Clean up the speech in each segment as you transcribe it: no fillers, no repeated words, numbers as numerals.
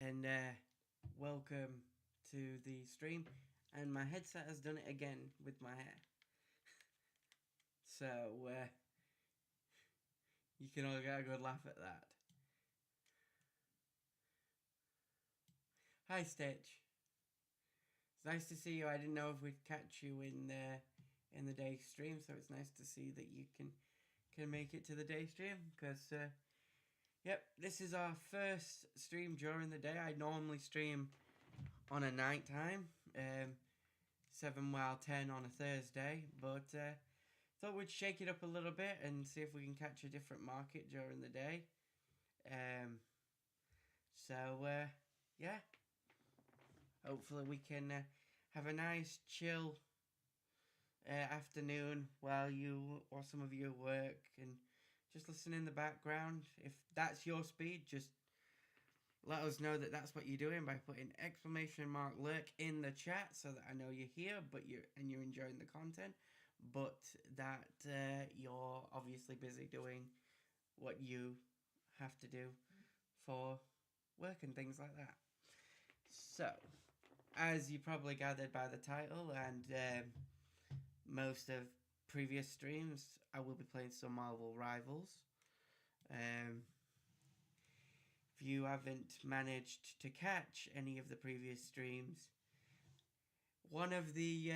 and welcome to the stream. And my headset has done it again with my hair. So you can all get a good laugh at that. Hi Stitch. It's nice to see you. I didn't know if we'd catch you in the day stream, so it's nice to see that you can make it to the day stream because yep, this is our first stream during the day. I normally stream on a night time, 7 while 10 on a Thursday, but thought we'd shake it up a little bit and see if we can catch a different market during the day. Um, so yeah, hopefully we can have a nice chill afternoon while some of you work and just listen in the background. If that's your speed, just let us know that that's what you're doing by putting ! lurk in the chat so that I know you're here, you're enjoying the content, but that you're obviously busy doing what you have to do for work and things like that. So, as you probably gathered by the title and most of previous streams, I will be playing some Marvel Rivals. If you haven't managed to catch any of the previous streams, one of the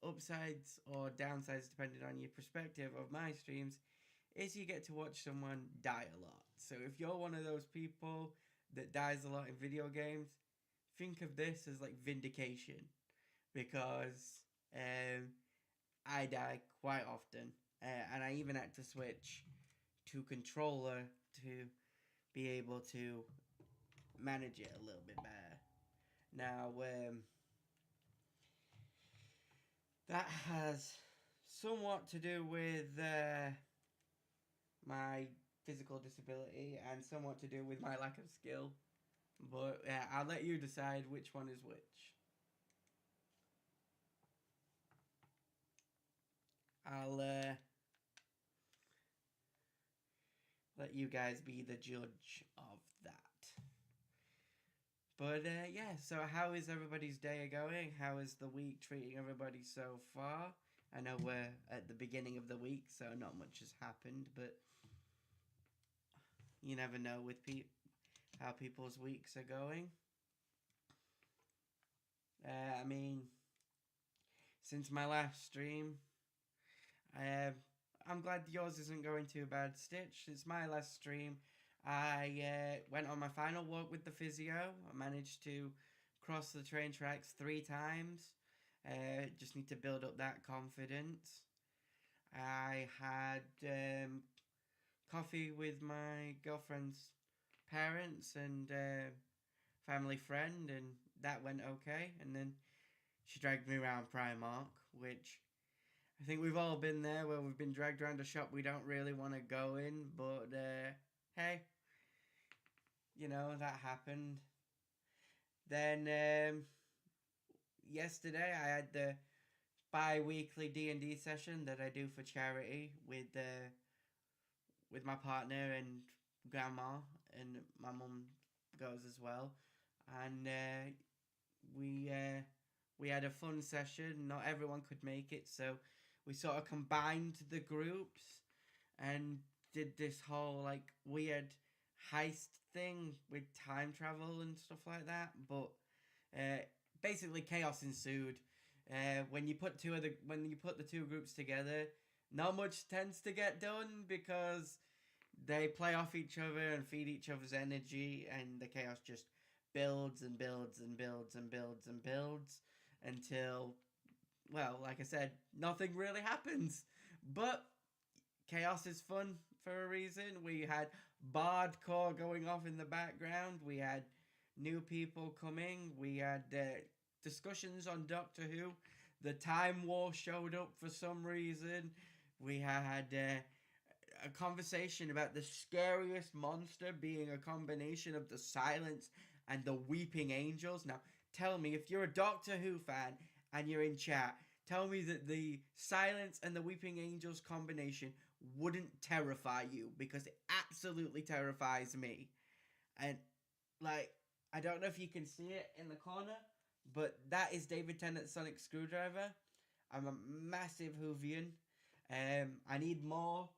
upsides or downsides, depending on your perspective, of my streams is you get to watch someone die a lot. So if you're one of those people that dies a lot in video games, think of this as like vindication, because I die quite often, and I even had to switch to controller to be able to manage it a little bit better. Now, that has somewhat to do with my physical disability and somewhat to do with my lack of skill. But I'll let you decide which one is which. I'll let you guys be the judge of that. But yeah, so how is everybody's day going? How is the week treating everybody so far? I know we're at the beginning of the week, so not much has happened, but you never know with how people's weeks are going. I mean, since my last stream, I'm glad yours isn't going too bad, Stitch. It's my last stream. I went on my final walk with the physio. I managed to cross the train tracks 3 times. Just need to build up that confidence. I had coffee with my girlfriend's parents and family friend, and that went okay. And then she dragged me around Primark, which I think we've all been there, where we've been dragged around a shop we don't really want to go in, but hey, you know, that happened. Then yesterday I had the bi-weekly D&D session that I do for charity with my partner and grandma, and my mum goes as well. And we had a fun session. Not everyone could make it, so we sort of combined the groups and did this whole like weird heist thing with time travel and stuff like that. But basically chaos ensued. When you put the two groups together, not much tends to get done because they play off each other and feed each other's energy, and the chaos just builds and builds and builds and builds and builds until, well, like I said, nothing really happens. But chaos is fun for a reason. We had bardcore going off in the background. We had new people coming. We had discussions on Doctor Who. The Time War showed up for some reason. We had a conversation about the scariest monster being a combination of the Silence and the Weeping Angels. Now, tell me, if you're a Doctor Who fan and you're in chat, tell me that the Silence and the Weeping Angels combination wouldn't terrify you, because it absolutely terrifies me. And like, I don't know if you can see it in the corner, but that is David Tennant's sonic screwdriver. I'm a massive Whovian. I need more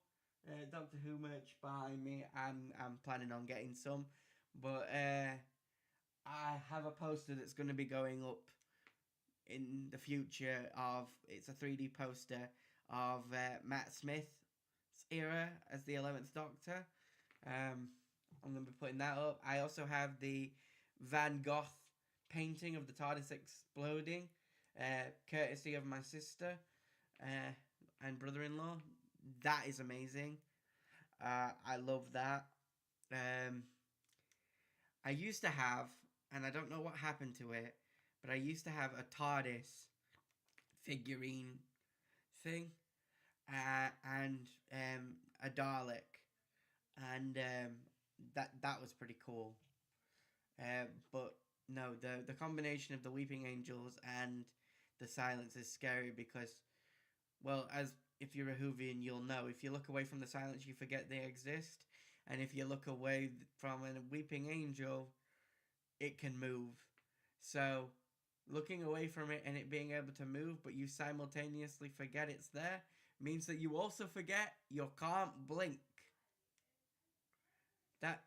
Doctor Who merch behind me. I'm planning on getting some, but I have a poster that's going to be going up in the future of, it's a 3D poster of Matt Smith's era as the 11th Doctor. I'm going to be putting that up. I also have the Van Gogh painting of the TARDIS exploding, courtesy of my sister and brother-in-law. That is amazing. I love that. I used to have, and I don't know what happened to it, but I used to have a TARDIS figurine thing, and a Dalek, and that was pretty cool. But no, the combination of the Weeping Angels and the silence is scary because, well, as if you're a Whovian, you'll know, if you look away from the silence, you forget they exist, and if you look away from a Weeping Angel, it can move. So looking away from it and it being able to move, but you simultaneously forget it's there, means that you also forget you can't blink. That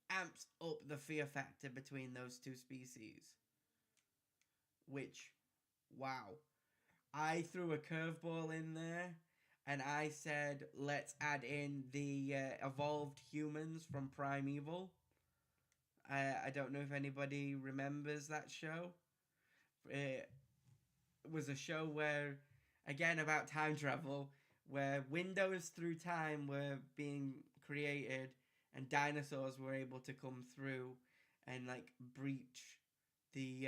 amps up the fear factor between those two species. Which, wow. I threw a curveball in there and I said, let's add in the evolved humans from Primeval. I don't know if anybody remembers that show. It was a show where, again, about time travel, where windows through time were being created and dinosaurs were able to come through and like breach the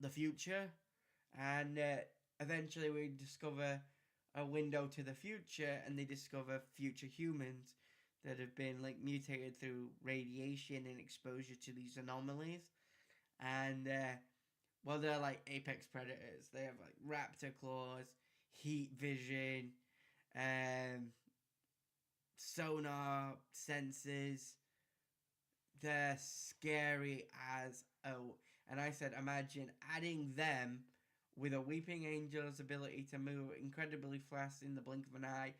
future, and eventually we discover a window to the future, and they discover future humans that have been like mutated through radiation and exposure to these anomalies, and well, they're like apex predators. They have like raptor claws, heat vision, sonar senses. They're scary as oh. And I said, imagine adding them with a Weeping Angel's ability to move incredibly fast in the blink of an eye,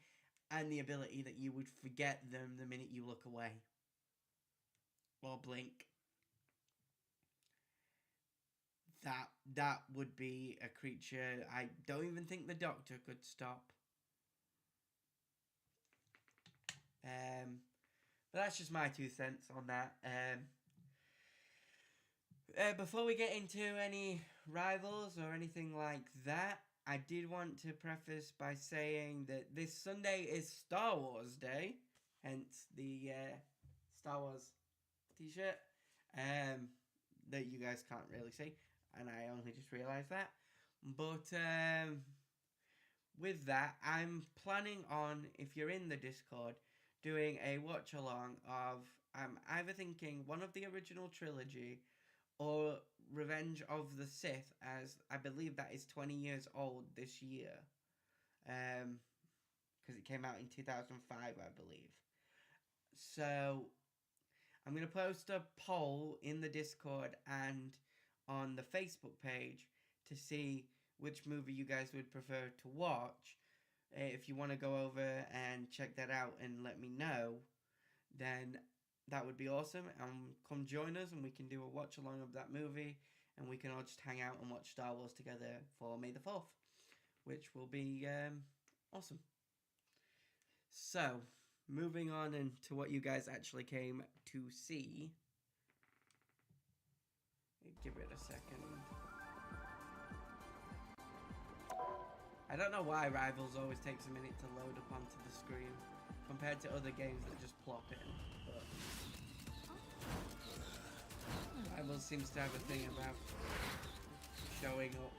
and the ability that you would forget them the minute you look away or blink. That would be a creature I don't even think the Doctor could stop. But that's just my 2 cents on that. Before we get into any rivals or anything like that, I did want to preface by saying that this Sunday is Star Wars Day, hence the Star Wars t-shirt that you guys can't really see, and I only just realised that. But with that, I'm planning on, if you're in the Discord, doing a watch along of, I'm either thinking one of the original trilogy or Revenge of the Sith, as I believe that is 20 years old this year. Because it came out in 2005, I believe. So I'm going to post a poll in the Discord and on the Facebook page to see which movie you guys would prefer to watch. If you want to go over and check that out and let me know, then that would be awesome. Come join us and we can do a watch along of that movie, and we can all just hang out and watch Star Wars together for May the 4th, which will be awesome. So, moving on into what you guys actually came to see. Give it a second. I don't know why Rivals always takes a minute to load up onto the screen compared to other games that just plop in. But Rivals seems to have a thing about showing up.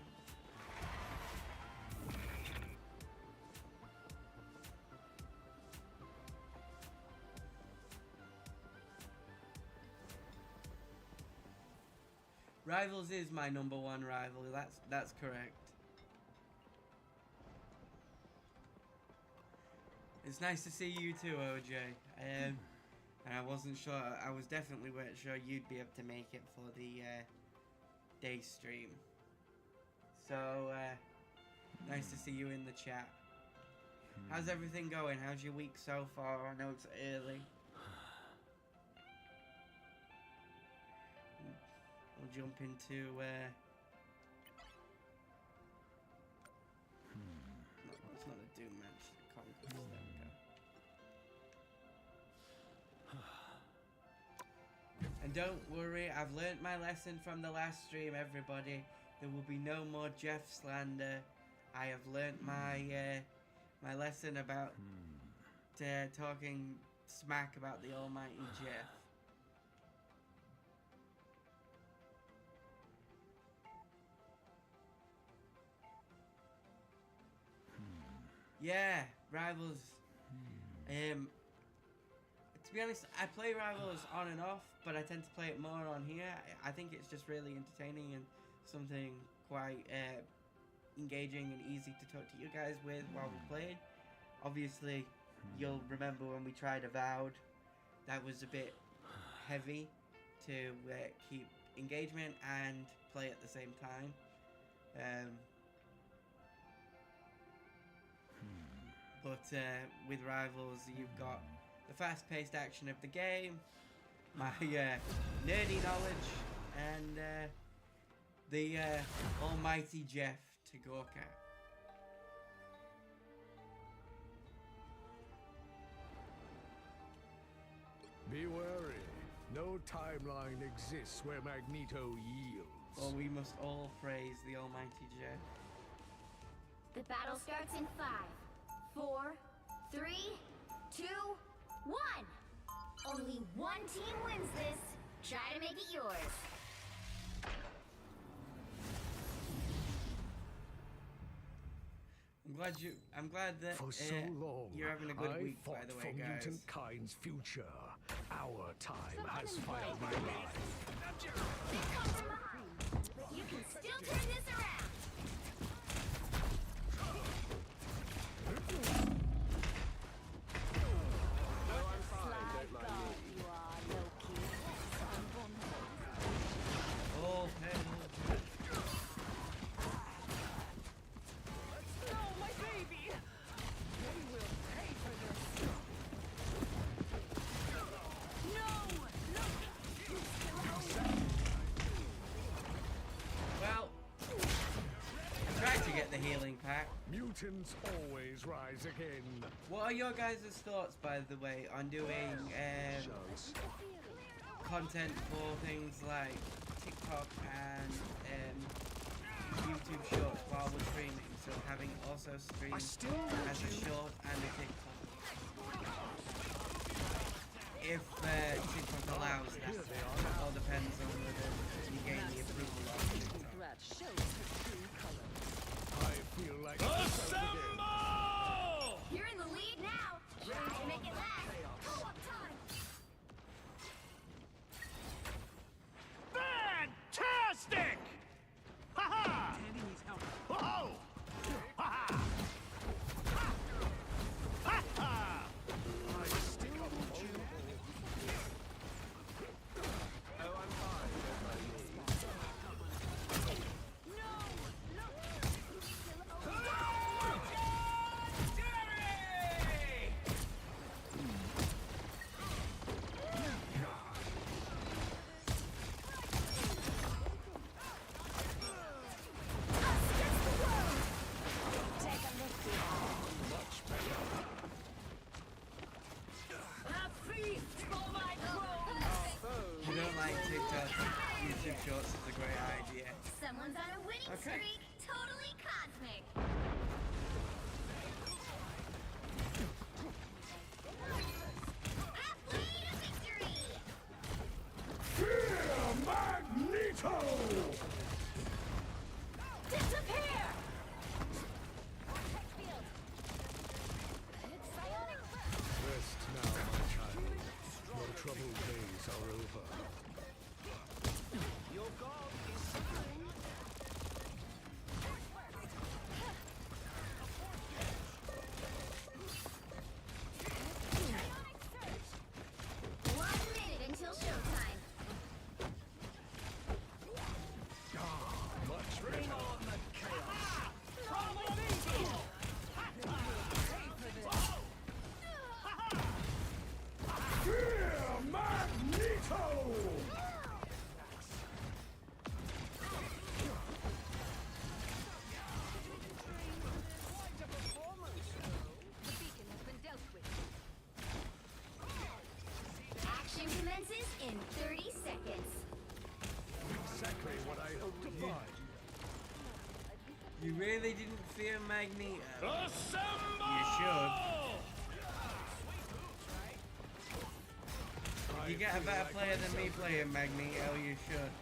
Rivals is my number one rival. That's correct. It's nice to see you too, OJ. and I wasn't sure. I was definitely weren't sure you'd be able to make it for the day stream. So nice to see you in the chat. How's everything going? How's your week so far? I know it's early. We'll jump into no, it's not a Doom match. Conquest. There we go. And don't worry, I've learnt my lesson from the last stream, everybody. There will be no more Jeff slander. I have learnt my my lesson about talking smack about the almighty Jeff. Yeah, Rivals. To be honest, I play Rivals on and off, but I tend to play it more on here. I think it's just really entertaining and something quite engaging and easy to talk to you guys with while we played. Obviously, you'll remember when we tried Avowed, that was a bit heavy to keep engagement and play at the same time. But with Rivals, you've got the fast-paced action of the game, my nerdy knowledge, and the almighty Jeff to gawk at. Be wary. No timeline exists where Magneto yields. Well, we must all praise the almighty Jeff. The battle starts in 5, 4, 3, 2, 1. Only one team wins this. Try to make it yours. I'm glad that For so long, you're having a good I week, by fought the for way, guys. mutant kind's future. Our time has filed my life. They come from behind. You can still turn this around. Oh, hey. Well, I tried to get the healing pack. Mutants always rise again. What are your guys' thoughts, by the way, on doing content for things like TikTok and YouTube Shorts while we're streaming? So having also stream as a short and a TikTok. If TikTok allows that, it all depends on whether you gain the approval of TikTok. I feel like Assemble! You're in the lead now. Try to make it last. Co-op time. Fantastic! Ha-ha! Whoa! Ha-ha! Ha-ha! I still need you. Oh, I'm fine. You don't like TikTok? YouTube Shorts is a great idea. Someone's on a winning Okay. streak. Totally cosmic. Halfway to victory. Fear Magneto! Disappear. Rest now, my child. Your troubled days are over. Your god is suffering. You really didn't fear Magneto. Assemble! You should. If you get a better player than me playing Magneto, you should.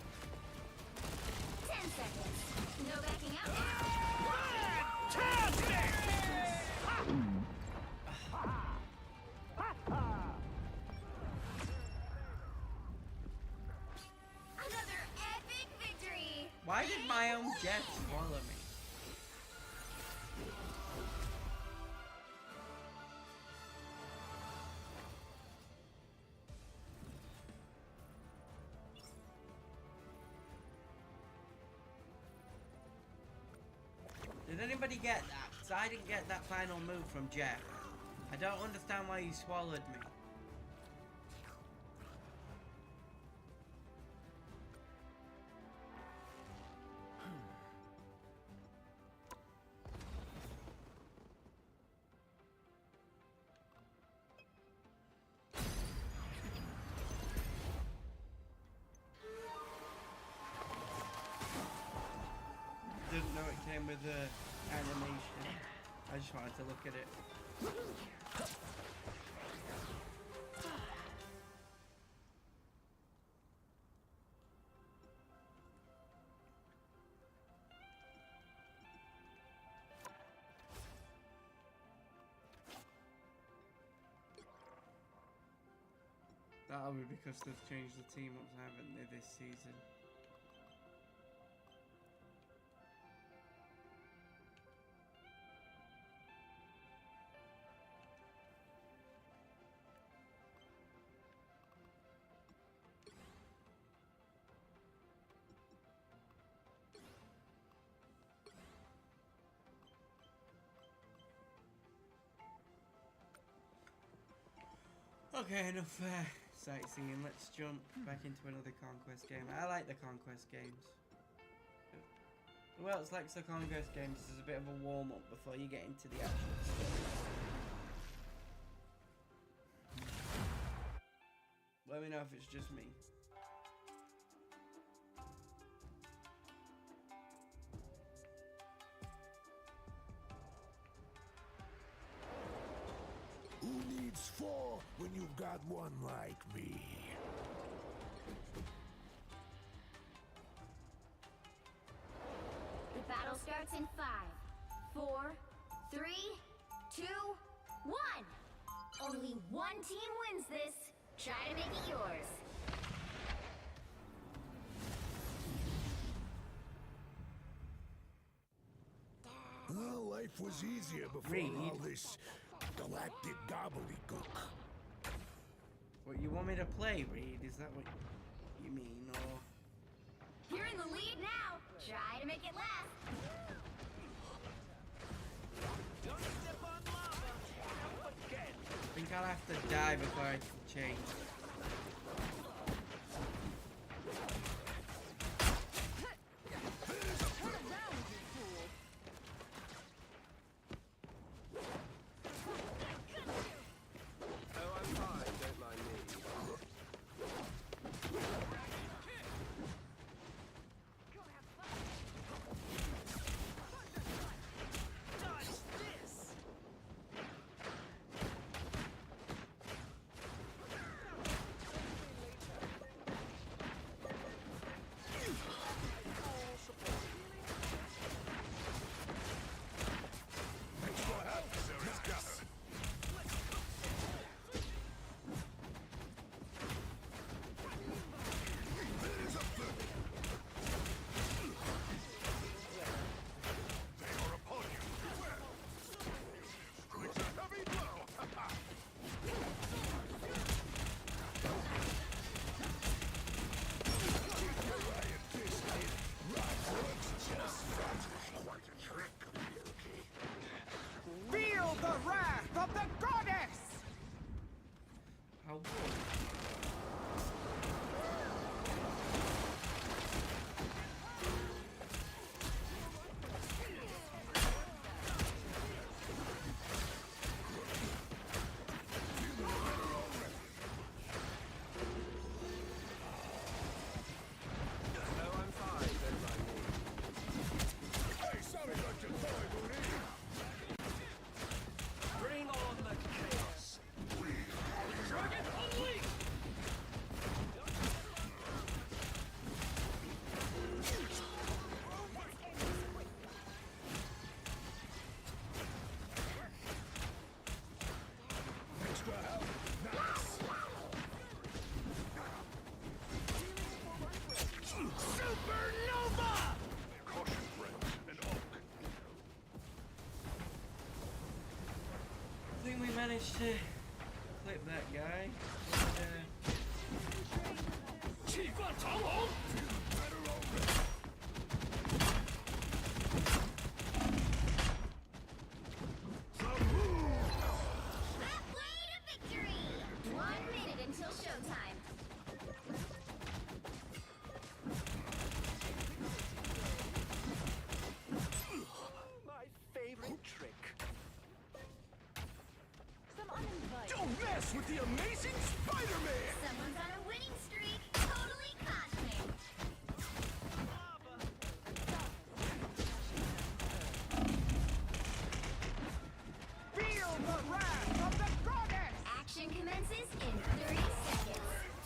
10 seconds. No backing out. Fantastic! Another epic victory. Why did my own jet swallow me? Did anybody get that? 'Cause I didn't get that final move from Jeff. I don't understand why he swallowed me. Didn't know it came with the animation. I just wanted to look at it. That'll be because they've changed the team ups, haven't they, this season? Okay, enough sightseeing. Let's jump back into another conquest game. I like the conquest games. Who else likes the conquest games? This is a bit of a warm-up before you get into the actual story. Let me know if it's just me. Who needs four when you've got one like me? The battle starts in 5, 4, 3, 2, 1. Only one team wins this. Try to make it yours. Well, life was easier before Reed. all this galactic gobbledygook. What, you want me to play, Reed? Is that what you mean, or...? You're in the lead now. Try to make it last. Don't step on lava. Don't forget. I think I'll have to die before I can change. Oh, I'm fine. Don't mind me. Dodge this! managed to clip that guy. But, Halfway to victory! 1 minute until showtime. My favorite trick. Don't mess with the amazing Spider-Man! Someone's on a winning streak. Totally cosmic. Lava. Feel the wrath of the goddess! Action commences in 30 seconds.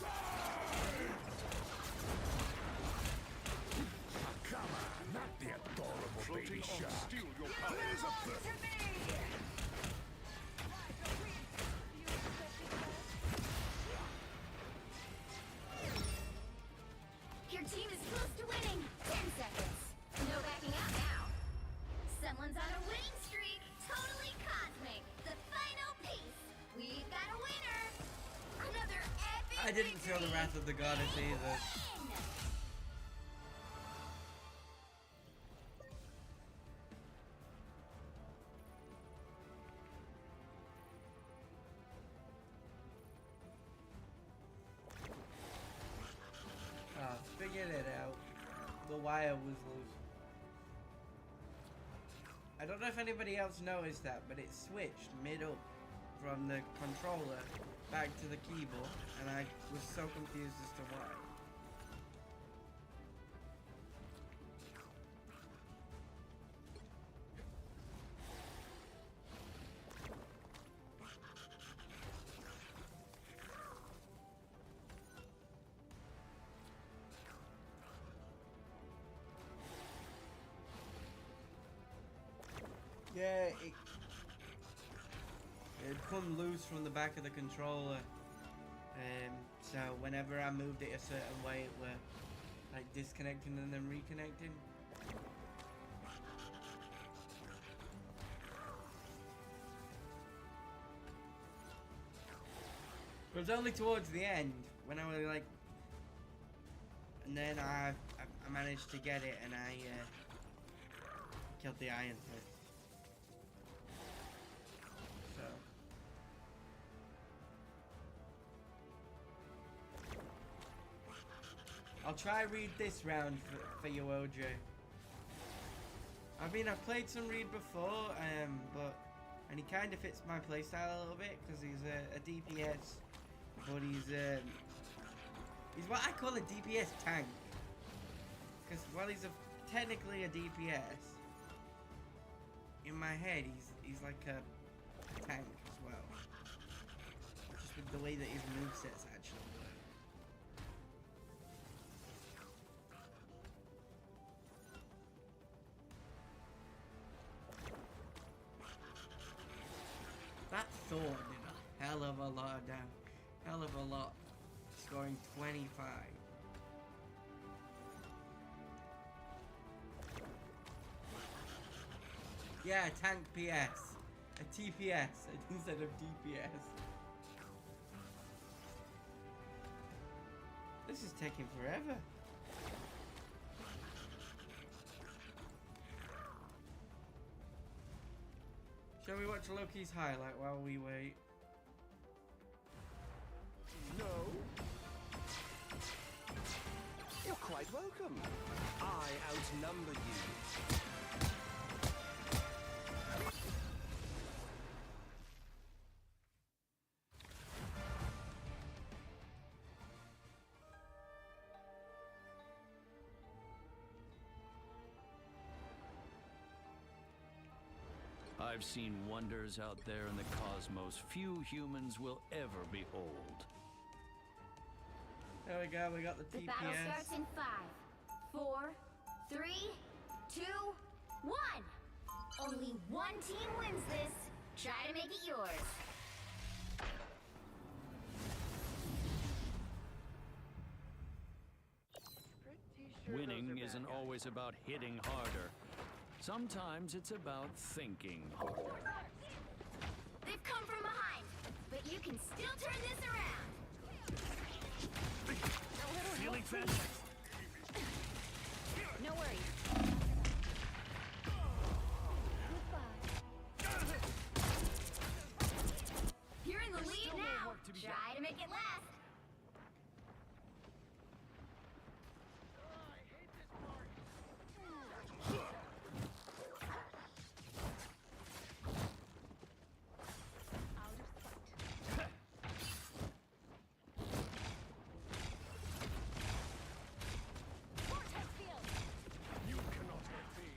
Come on, not the adorable baby shark. There's a Your team is close to winning. 10 seconds. No backing out now. Someone's on a winning streak. Totally cosmic. The final piece. We've got a winner. Another epic I didn't feel the victory. wrath of the goddess either. Win! Figured it out. The wire was loose. I don't know if anybody else noticed that, but it switched mid-up from the controller back to the keyboard, and I was so confused as to why. Yeah, it'd come loose from the back of the controller. So whenever I moved it a certain way, it were like disconnecting and then reconnecting. It was only towards the end when I was like, and then I managed to get it, and I killed the Iron Fist. So. I'll try read this round for you, OJ. I mean, I've played some Reed before, and he kind of fits my playstyle a little bit because he's a DPS, but he's what I call a DPS tank. Because while he's technically a DPS, in my head he's like a tank as well. Just with the way that his movesets actually work. That Thor did a hell of a lot of damage. Hell of a lot. Scoring 25. Yeah, tank PS. A TPS instead of DPS. This is taking forever. Shall we watch Loki's highlight while we wait? No. You're quite welcome. I outnumber you. I've seen wonders out there in the cosmos few humans will ever behold. There we go, we got the The battle starts TPS. in 5, 4, 3, 2, 1. Only one team wins this. Try to make it yours. Winning isn't always about hitting harder. Sometimes it's about thinking harder. They've come from behind. fantastic. No worries. Goodbye. You're in the lead still more now. work to be Try done. to make it last. You cannot hurt me.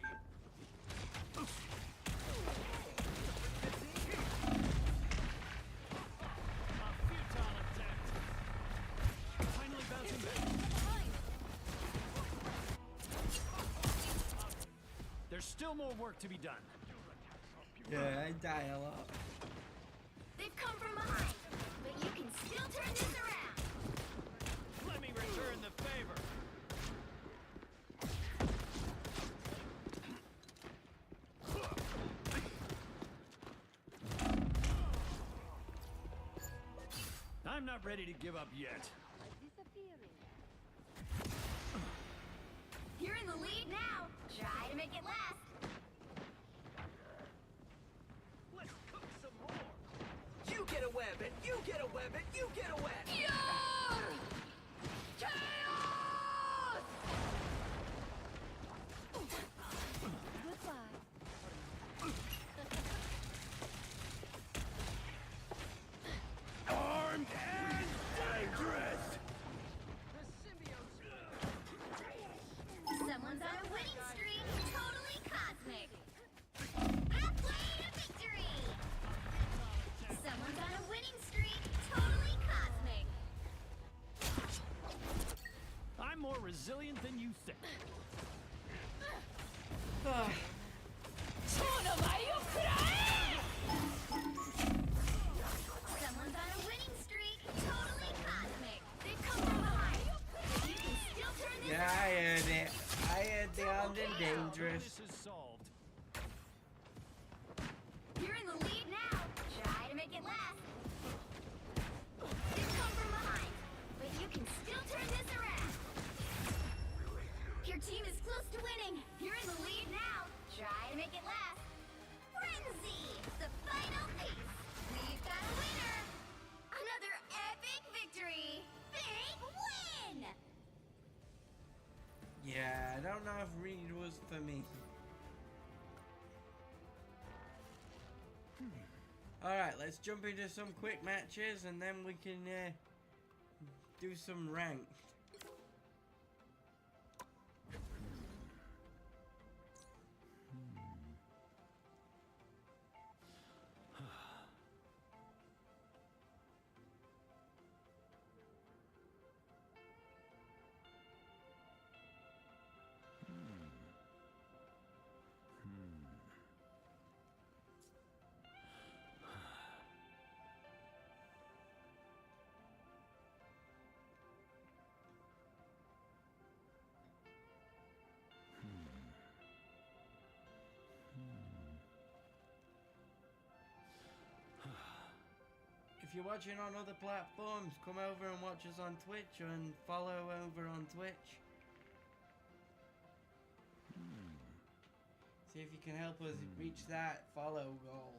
A futile attempt. Finally bouncing back. There's still more work to be done. Yeah, I die a lot. They've come from behind, but you can still turn this around. Let me return the favor. I'm not ready to give up yet. You're in the lead now. Try to make it last. Let's cook some more. You get a web, and you get a web, and you get a web. Chaos! Armed and dangerous! Someone's on a winning streak. Totally cosmic. Halfway to victory. Someone's on a winning streak. Totally cosmic. I'm more resilient than you think. Ah, Someone's on a winning streak. Totally cosmic. They've come from behind. You can still turn this yeah, I heard it. I heard the armed and dangerous. This is solved. You're in the lead now. Try to make it last. They've come from behind, but you can still turn this around. Your team is close to winning. You're in the lead now. Try to make it last. Frenzy, the final piece. We've got a winner. Another epic victory. Big win. Yeah, I don't know if Reed was for me. Alright, let's jump into some quick matches and then we can do some ranked. If you're watching on other platforms, come over and watch us on Twitch and follow over on Twitch. See if you can help us reach that follow goal.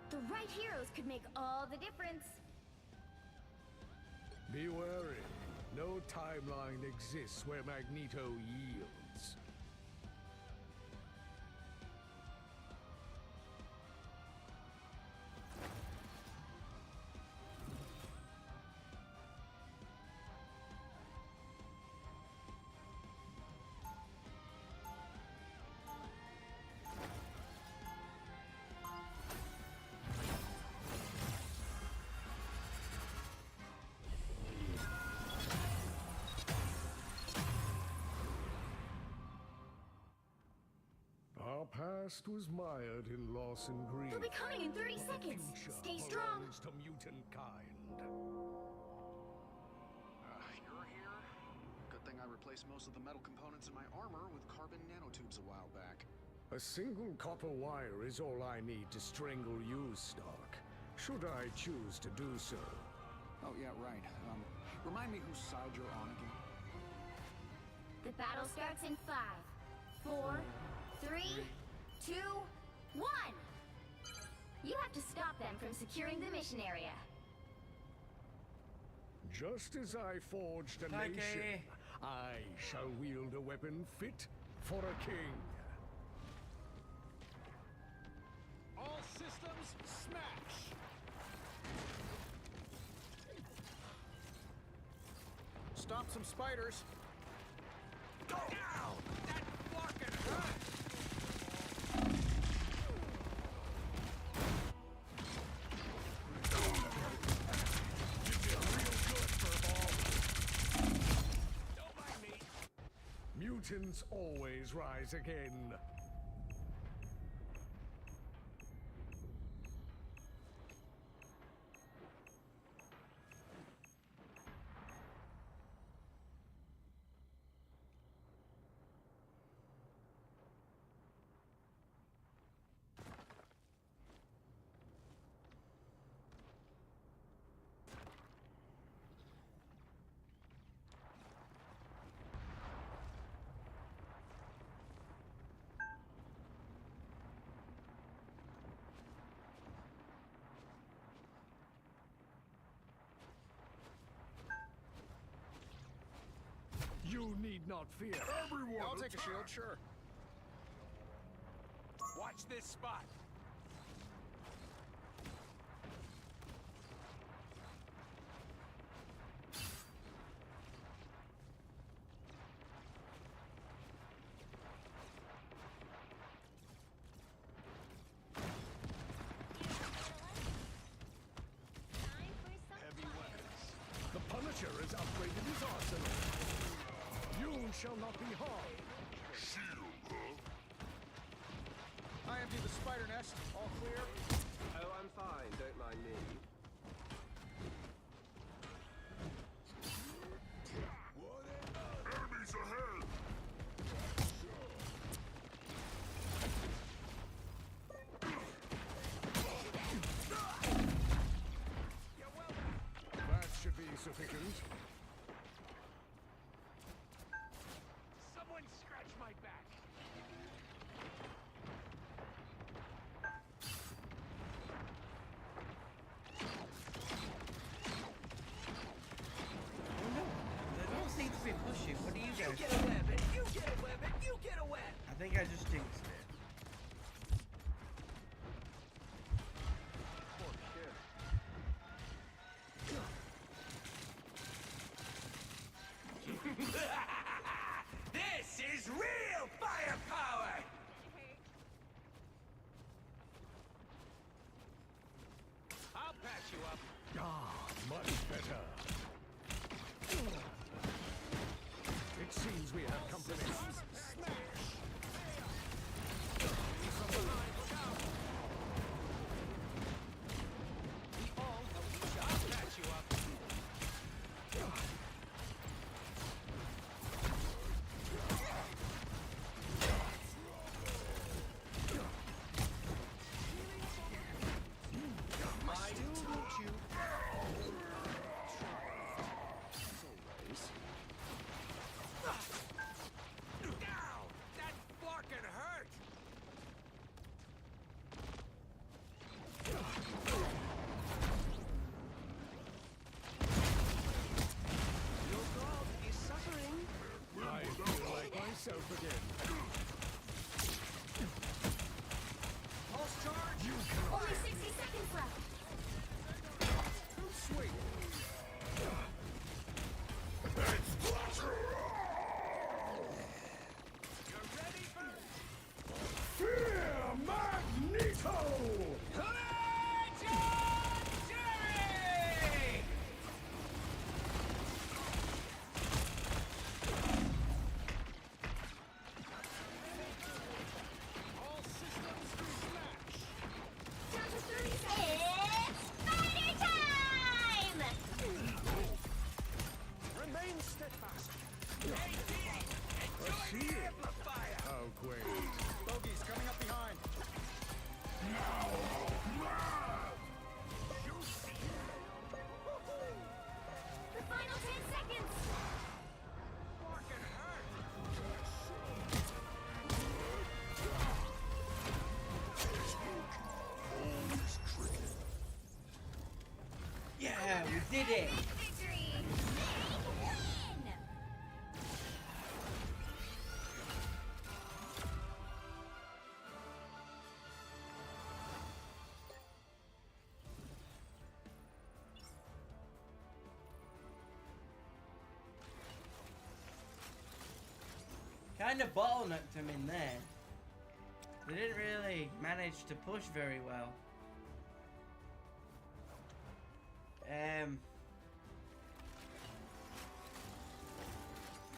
The right heroes could make all the difference. Be wary. No timeline exists where Magneto yields. Our past was mired in loss and grief. They'll be coming in 30 seconds. Future Stay strong. belongs to mutant kind. You're here? Good thing I replaced most of the metal components in my armor with carbon nanotubes a while back. A single copper wire is all I need to strangle you, Stark. Should I choose to do so. Oh, yeah, right. Remind me whose side you're on again. The battle starts in 5, 4, 3, 2, 1. You have to stop them from securing the mission area. Just as I forged a Okay. nation, I shall wield a weapon fit for a king. All systems smash! Stop some spiders. Go now! That fucking hurt! Don't mind me. Mutants always rise again. You need not fear. Everyone, I'll take a shield, sure. Watch this spot. Heavy weapons. The Punisher has upgraded his arsenal. You shall not be harmed. I empty the spider nest. All clear? Oh, I'm fine. Don't mind me. Enemies ahead! That should be sufficient. Someone scratch my back. Oh no, they don't seem to be pushing. What do you You guys get think? a weapon! You get a weapon! You get a web! I think I just jinxed it. Poor kid. This is real firepower! I'll patch you up. Ah, much better. It seems we have company. I'll patch you up. My told you. As always. did it! Victory! Big win! Kind of bottlenecked him in there. They didn't really manage to push very well.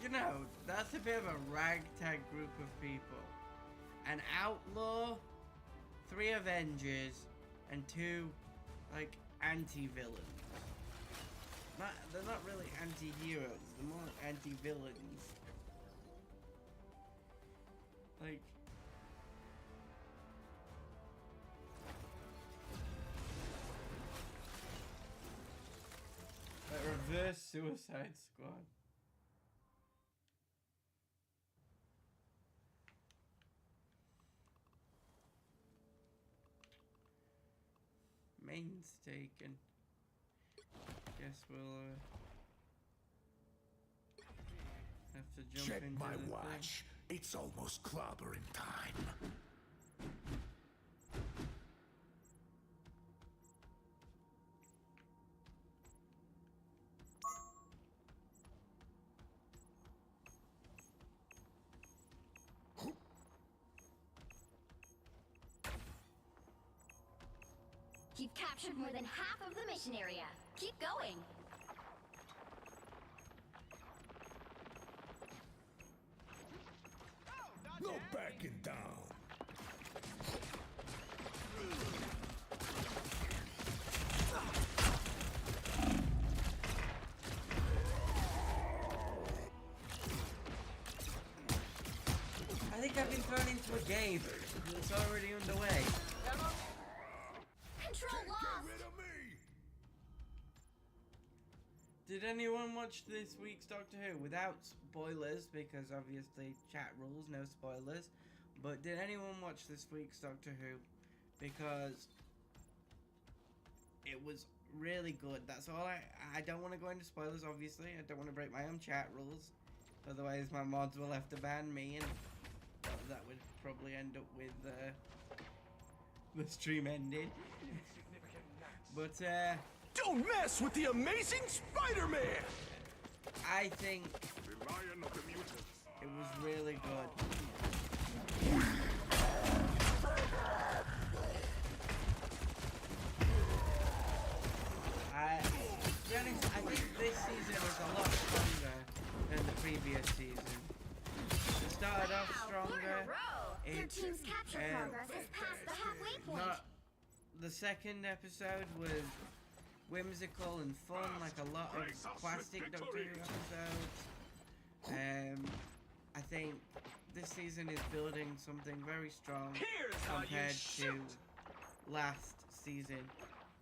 You know, that's a bit of a ragtag group of people. An outlaw, 3 Avengers, and 2, like, anti-villains. They're not really anti-heroes, they're more like anti-villains. Like... reverse Suicide Squad. Main's taken. Guess we'll have to jump Check into my the watch. It's almost clobbering time. You've captured more than half of the mission area. Keep going. No backing down. I think I've been thrown into a game. It's already underway. Control Get lost. rid of me! Did anyone watch this week's Doctor Who? Without spoilers, because obviously chat rules, no spoilers. But did anyone watch this week's Doctor Who? Because it was really good. That's all I don't want to go into spoilers, obviously. I don't want to break my own chat rules. Otherwise my mods will have to ban me, and that would probably end up with the stream ending. But Don't mess with the amazing Spider-Man! I think The Lion of the Mutants. it was really good. To be honest, I think this season was a lot stronger than the previous season. It started off Wow, 4 in stronger. a row. Your It, team's capture progress has passed the halfway point. not the second episode was whimsical and fun, like a lot of classic Doctor Who episodes. I think this season is building something very strong Here's how you compared shoot. to last season.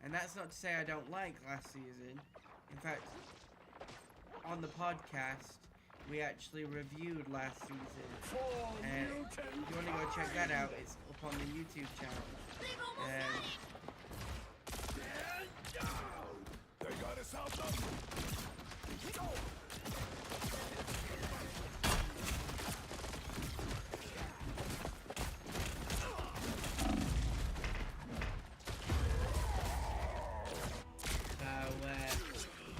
And that's not to say I don't like last season. In fact, on the podcast, we actually reviewed last season. And if you want to go check that out, it's up on the YouTube channel. They've almost Um, got it. They got us outnumbered.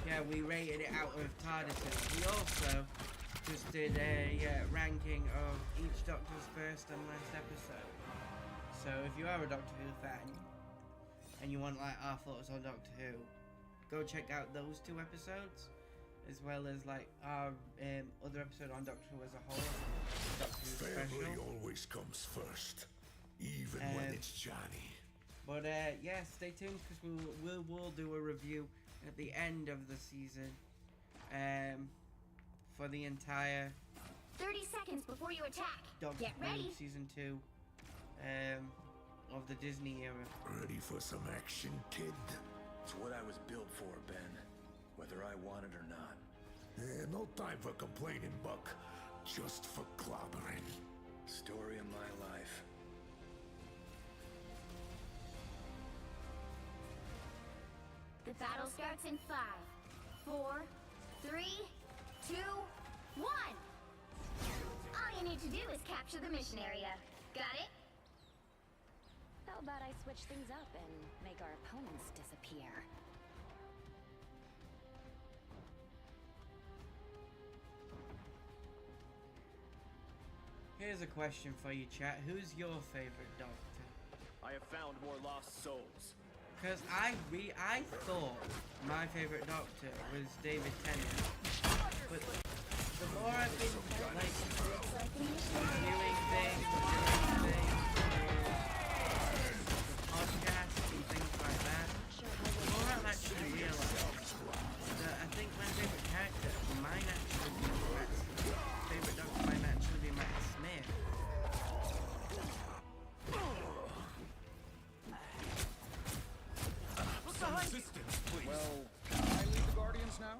Yeah, we rated it out of TARDISes. We also just did a ranking of each Doctor's first and last episode. So if you are a Doctor Who fan and you want like our thoughts on Doctor Who, go check out those 2 episodes, as well as like our other episode on Doctor Who as a whole, Doctor Who Family special. always comes first, even when it's Johnny. But yeah, stay tuned because we'll do a review at the end of the season for the entire 30 seconds before you attack. Doctor Get Who ready. season 2 of the Disney era. Ready for some action, kid? It's what I was built for, Ben. Whether I want it or not. No time for complaining, Buck. Just for clobbering. Story of my life. The battle battle starts in 5, 4, 3, 2, 1. All you need to do is capture the mission area. Got it? How about I switch things up and make our opponents disappear? Here's a question for you, chat. Who's your favorite Doctor? I have found more lost souls. Because I thought my favorite Doctor was David Tennant, but the more I've been like doing things, the podcast and things like that, the more I've actually realised that I think my favorite character might actually be Matt Smith. Favorite Doctor might actually be Matt Smith. Well, can I lead the Guardians now?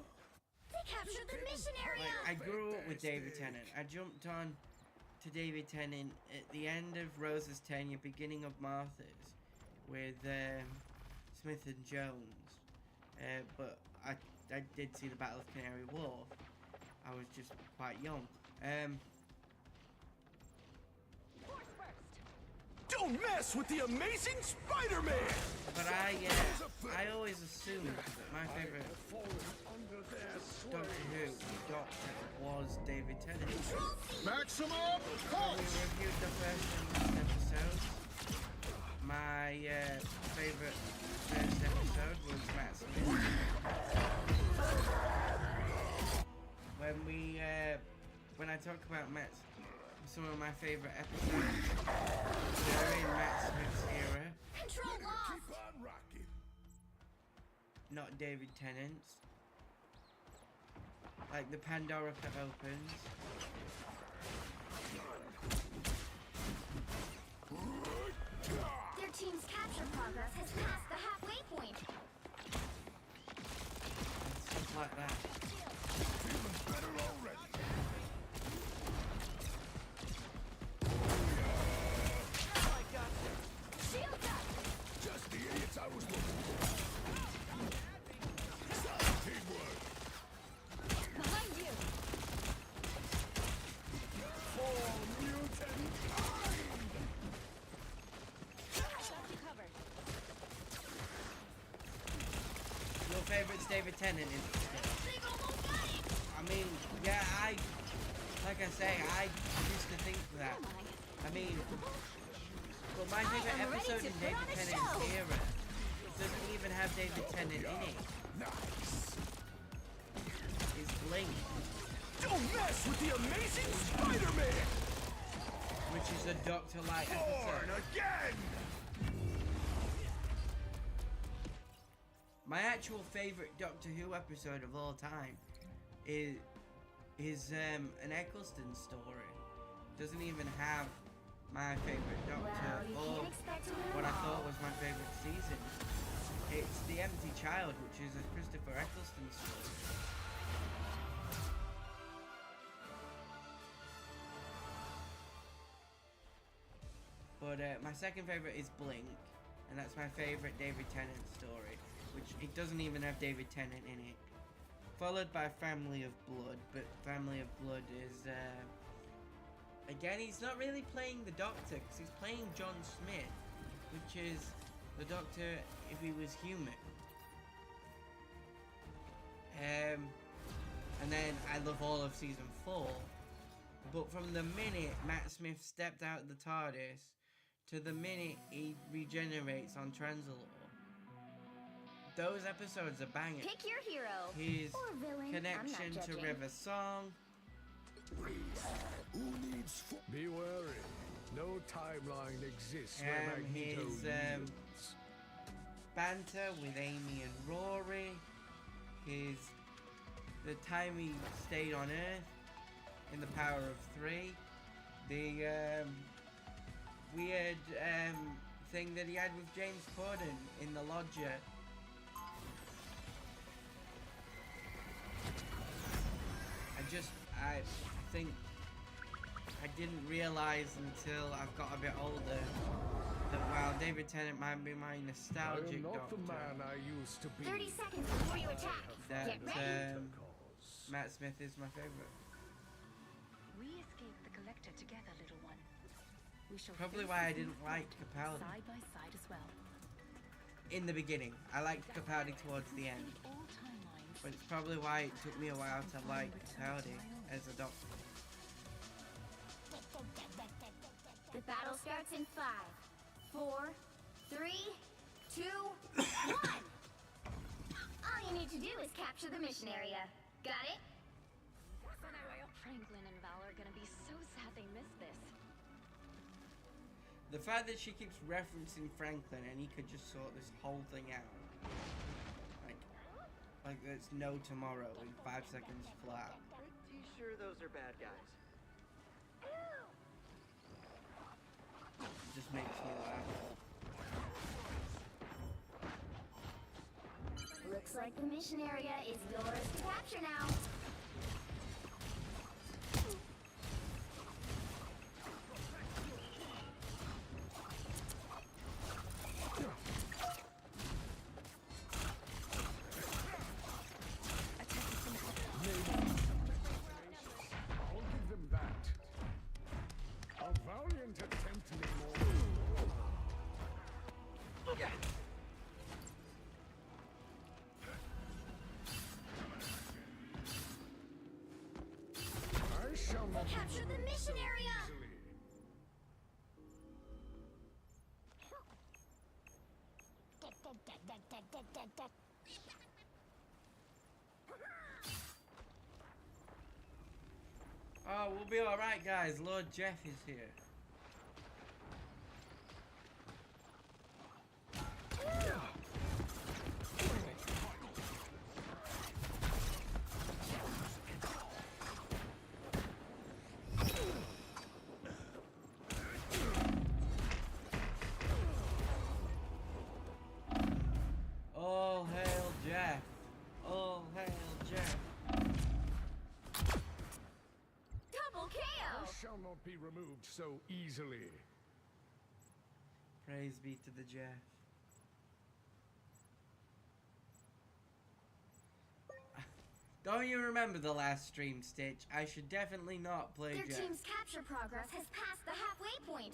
They captured the mission area! Like, I grew up with David Tennant. I jumped on to David Tennant at the end of Rose's tenure, beginning of Martha's, with Smith and Jones. But I did see the Battle of Canary Wharf. I was just quite young. Don't mess with the amazing Spider-Man! But I always assumed that my favorite Doctor Who Doctor was David Tennant. Maximum When we reviewed the first and last episodes, my favorite first episode was Matt Smith. When I talk about some of my favorite episodes during Matt Smith's era, Control lost! on rocking. not David Tennant's. Like the Pandora Pit opens. Their team's capture progress has passed the halfway point. And stuff like that. Better already. Shields up! Just the idiots I was looking for. Solid teamwork. Behind you! For mutant kind. Got you covered. Your favorite's David Tennant, is it? They've almost got it! I mean, yeah, like I say, I used to think that. I mean, but my favorite am ready episode to in put David on a Tennant's show. era doesn't even have David Tennant in it. Nice. It's Blink, Don't mess with the amazing Spider-Man. which is a Doctor Light Born episode. again. My actual favorite Doctor Who episode of all time is an Eccleston story. Doesn't even have my favorite Doctor Well, you or can't expect to win what I them thought all. was my favorite season. It's The Empty Child, which is a Christopher Eccleston story. But my second favorite is Blink, and that's my favorite David Tennant story, which it doesn't even have David Tennant in it. Followed by Family of Blood, but Family of Blood is again, he's not really playing the Doctor, because he's playing John Smith, which is the Doctor if he was human. And then I love all of season 4. But from the minute Matt Smith stepped out of the TARDIS to the minute he regenerates on Transalore, those episodes are banging. Pick your hero. His Or villain, connection I'm not to judging. River Song, Who needs Be wary. No timeline exists where Magneto his yields. banter with Amy and Rory, the time he stayed on Earth in The Power of Three, the weird thing that he had with James Corden in The Lodger. I think I didn't realise until I've got a bit older that while David Tennant might be my I nostalgic am not doctor. the man I used to be. 30 seconds before you attack. That Get ready. Matt Smith is my favorite. We escaped the collector together, little one. We shall Probably face why I this didn't new like threat Capaldi side by side as well. in the beginning. I liked Capaldi towards the end, All timelines. but it's probably why it took me a while to like Capaldi as a doctor. The battle starts in 5, 4, 3, 2, 1. All you need to do is capture the mission area. Got it? Franklin and Val are gonna be so sad they missed this. The fact that she keeps referencing Franklin and he could just sort this whole thing out. Like there's no tomorrow in 5 seconds flat. Pretty sure those are bad guys. Just makes me laugh. Looks like the mission area is yours to capture now. I'll give them that. A valiant attempt anymore. I shall not Capture the mission area! easily. Oh, we'll be alright guys, Lord Jeff is here. All hail Jeff. All hail Jeff. Double KO! I shall not be removed so easily. Praise be to the Jeff. Don't you remember the last stream, Stitch? I should definitely not play Their Jeff. team's capture progress has passed the halfway point.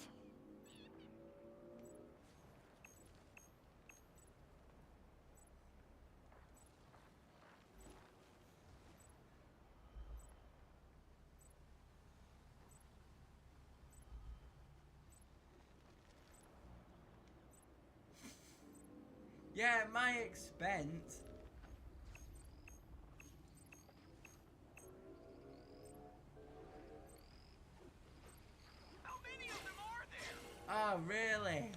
Yeah, at my expense. How many of them are there? Oh, really?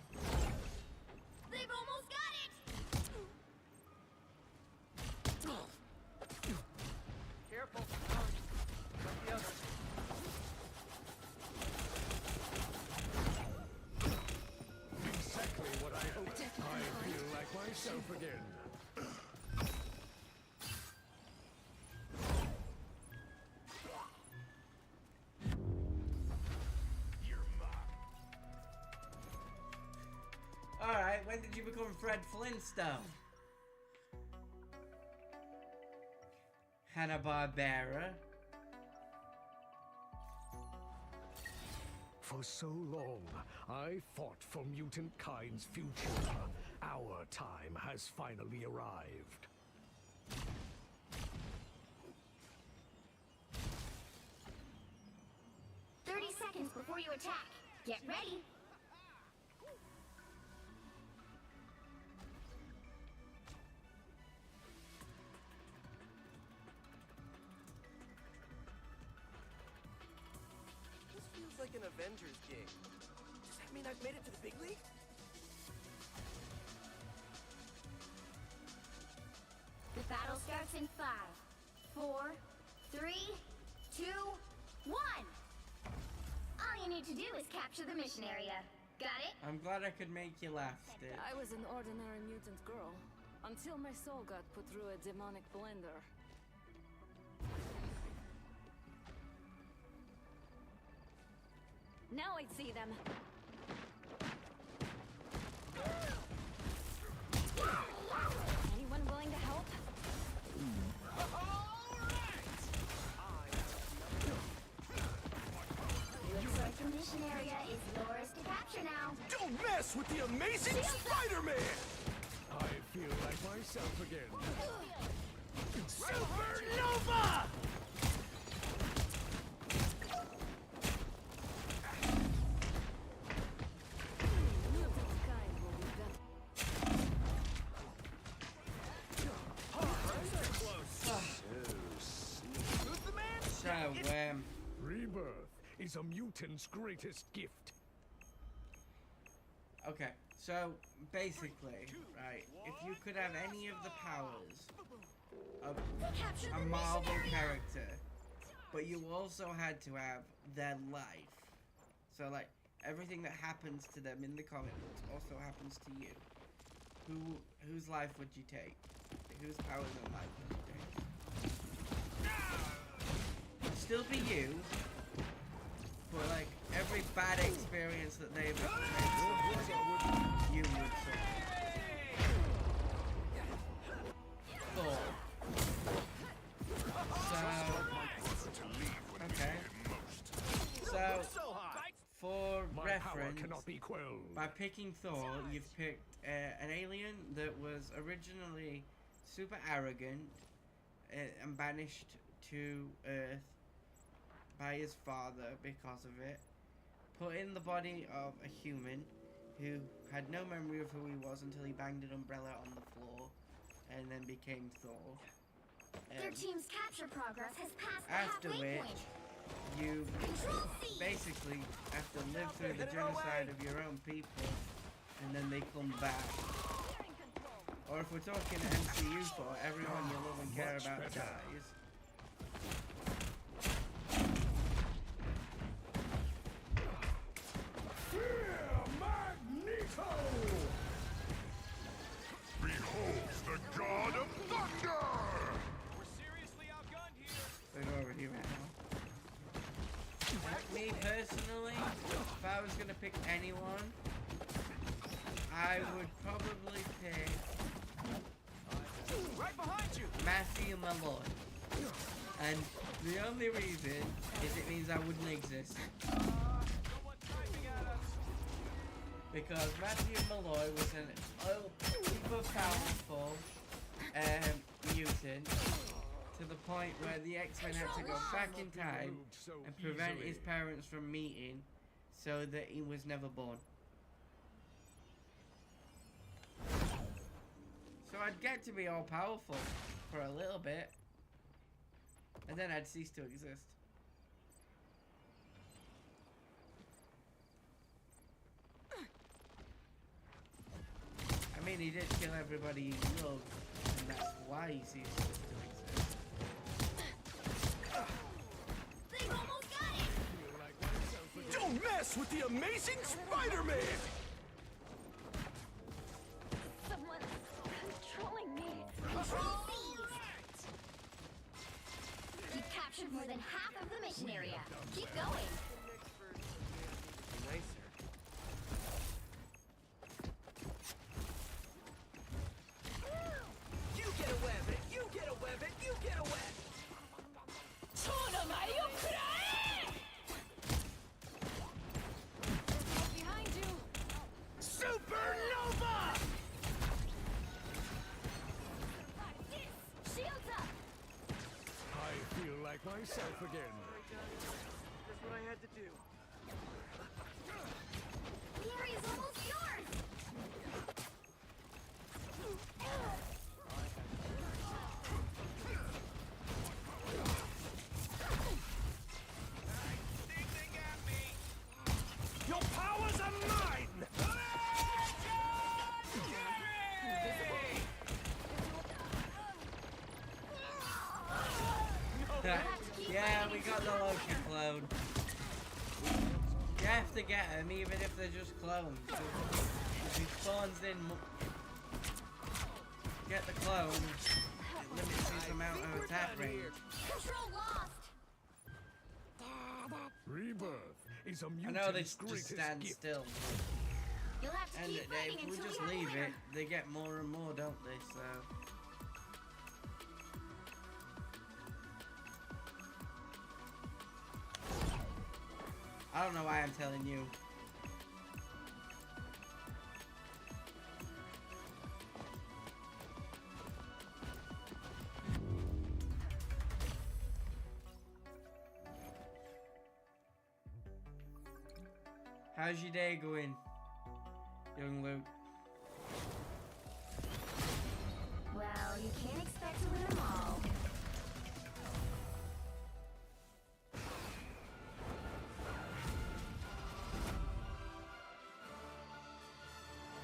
They've almost got it! Careful. Like the others. Exactly what I hoped. I feel like myself again. Alright, when did you become Fred Flintstone? Hanna-Barbera. For so long, I fought for mutant kind's future. Our time has finally arrived. Seconds before you attack. Get ready. This feels like an Avengers gig. Does that mean I've made it to the big league? The battle starts in 5, 4, 3, 2, 1. All you need to do is capture the mission area. Got it? I'm glad I could make you laugh, Stitch. I was an ordinary mutant girl until my soul got put through a demonic blender. Now I see them. mess with the amazing Spider-Man! I feel like myself again. Supernova! Mutant's kind will be better. Who's the man? So, Rebirth is a mutant's greatest gift. okay. So, basically, right, if you could have any of the powers of a Marvel character, but you also had to have their life. So, like, everything that happens to them in the comic books also happens to you. Whose life would you take? Whose powers and life would you take? It'd still be you, but like every bad experience that they've experienced, you would suffer. Thor. Okay. So, for My power reference, cannot be quelled. by picking Thor, you've picked an alien that was originally super arrogant and banished to Earth by his father because of it. Put in the body of a human who had no memory of who he was until he banged an umbrella on the floor and then became Thor. Their team's capture progress has passed the After halfway which, point. you Control C! basically have to live through the genocide of your own people, and then they come back. Or if we're talking MCU for everyone you love and care about dies. Magneto! Behold the god of thunder! We're seriously outgunned here. They're already right now. Me personally, if I was gonna pick anyone, I would probably pick Right behind you! Matthew Malloy. And the only reason is it means I wouldn't exist. Someone's sniping at us. Because Matthew Malloy was an super powerful mutant to the point where the X-Men had to go back in time and prevent his parents from meeting so that he was never born. So I'd get to be all powerful for a little bit, and then I'd cease to exist. I mean, he did kill everybody he loved, and that's why he ceased to exist. They've almost got it! Don't mess with the amazing Spider-Man! Someone's controlling me. Control C! You've captured more than half of the mission area. Keep going. Nicer. You get a weapon! You get a weapon! You get a weapon! Behind you! Supernova! Shields up! I feel like myself again. That's what I had to do. The area's almost yours! Your powers are mine! Yeah, we got the Loki clone. You have to get him, even if they're just clones. If he spawns in, get the clone. It limits his amount of attack range. Control lost! Rebirth is a I know they mutant's just greatest stand gift. still, You'll have to and keep fighting if we until just we have leave a winner. it, they get more and more, don't they? So. I don't know why I'm telling you. How's your day going, young Luke? Well, you can't expect to win them all.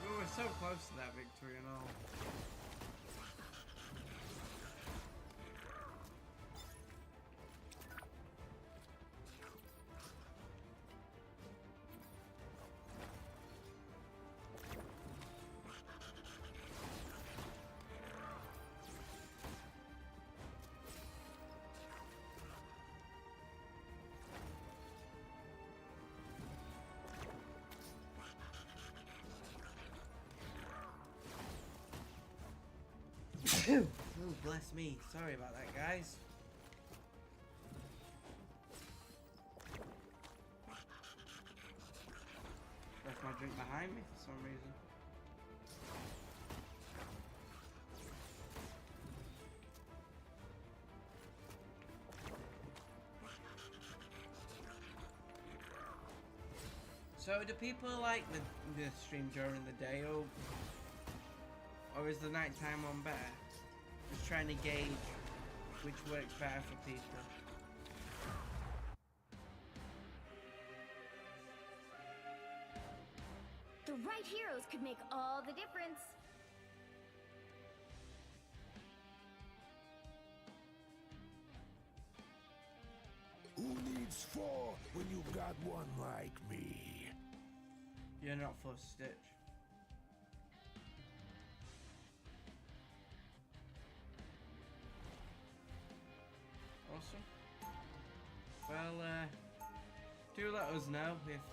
We were so close to that victory and all. Oh, bless me. Sorry about that, guys. Left my drink behind me for some reason. So do people like the stream during the day, or is the nighttime one better? Just trying to gauge which works better for people. The right heroes could make all the difference. Who needs four when you got one like me? You're not for Stitch. Awesome. Well, do let us know if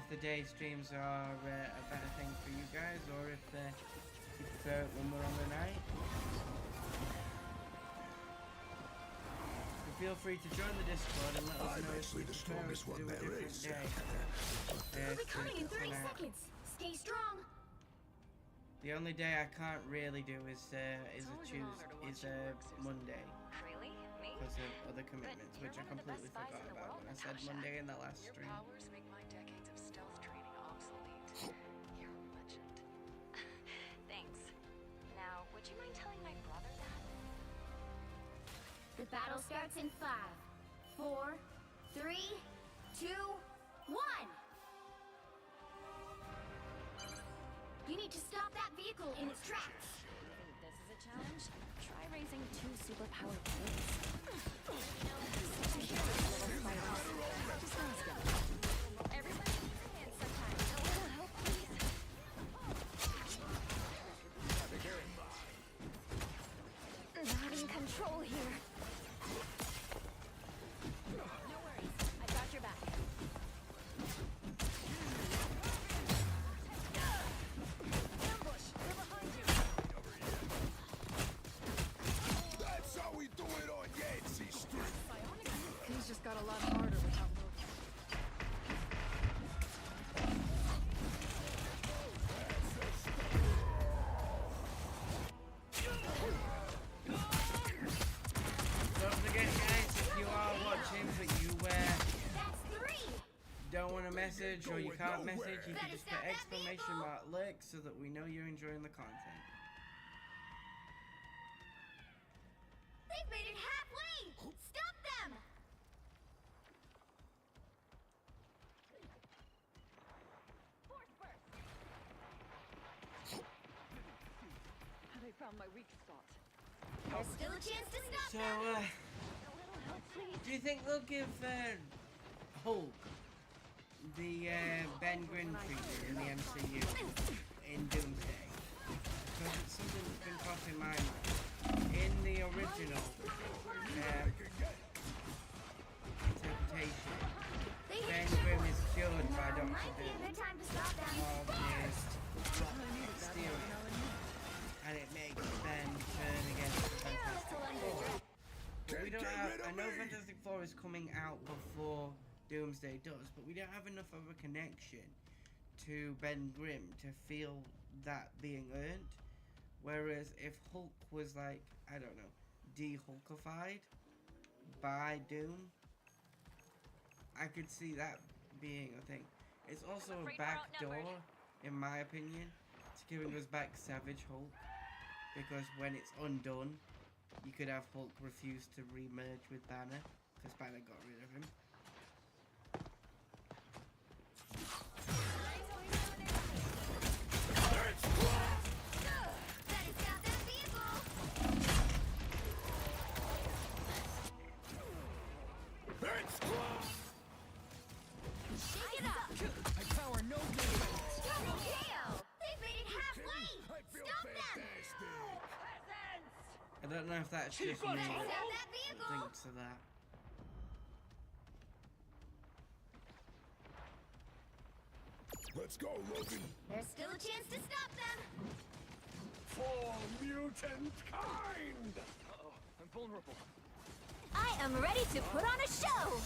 the day streams are a better thing for you guys, or if you prefer it when we're on the night. So feel free to join the Discord and let us know if you prefer us to do a different day. We'll be coming in 30 seconds. Stay strong. The only day I can't really do is a Monday. Really? Me? Because of other commitments, which I completely forgot about when I said Monday in the last stream. Powers make my decades of stealth training obsolete. You're a legend. Thanks. Now, would you mind telling my brother that? The battle starts in 5, 4, 3, 2, 1. You need to stop that vehicle in its tracks. You think this is a challenge? Try raising 2 superpowered kids. Such a hero little fighter. Just ask him. Everybody needs a hand sometimes. A little help, please. Not in control here. No worries. I got your back. Ambush! They're behind you! That's how we do it on Yancey Street. Things just got a lot harder without Loki. Don't forget, guys, if you are watching but you That's 3. don't want to message or you can't message, you can just put exclamation mark Lick so that we know you're enjoying the content. They've made it halfway. Stop them. They found my weak spot. There's still a chance to stop So, them. do you think they'll give Hulk the Ben Grimm treatment in the MCU in Doomsday? Because it's something that's been crossing my mind. In the original interpretation, Ben Grimm is cured by Dr. Might be a Doom good time to stop them. of his exterior, and it makes Ben turn against the Fantastic Four. But we don't have, I know Fantastic Four is coming out before Doomsday does, but we don't have enough of a connection to Ben Grimm to feel that being earned. Whereas if Hulk was like, I don't know, de-Hulkified by Doom, I could see that being a thing. It's also a back door, in my opinion, to giving us back Savage Hulk. Because when it's undone, you could have Hulk refuse to re-merge with Banner, because Banner got rid of him. Shake it up! I power no defense. Double KO! They've made it halfway! I feel Stop them! fantastic. I don't know if that's just me Out that that vehicle! thinks of that. Let's go, Logan. There's still a chance to stop them! For mutant kind. Uh-oh, I'm vulnerable. I am ready to put on a show!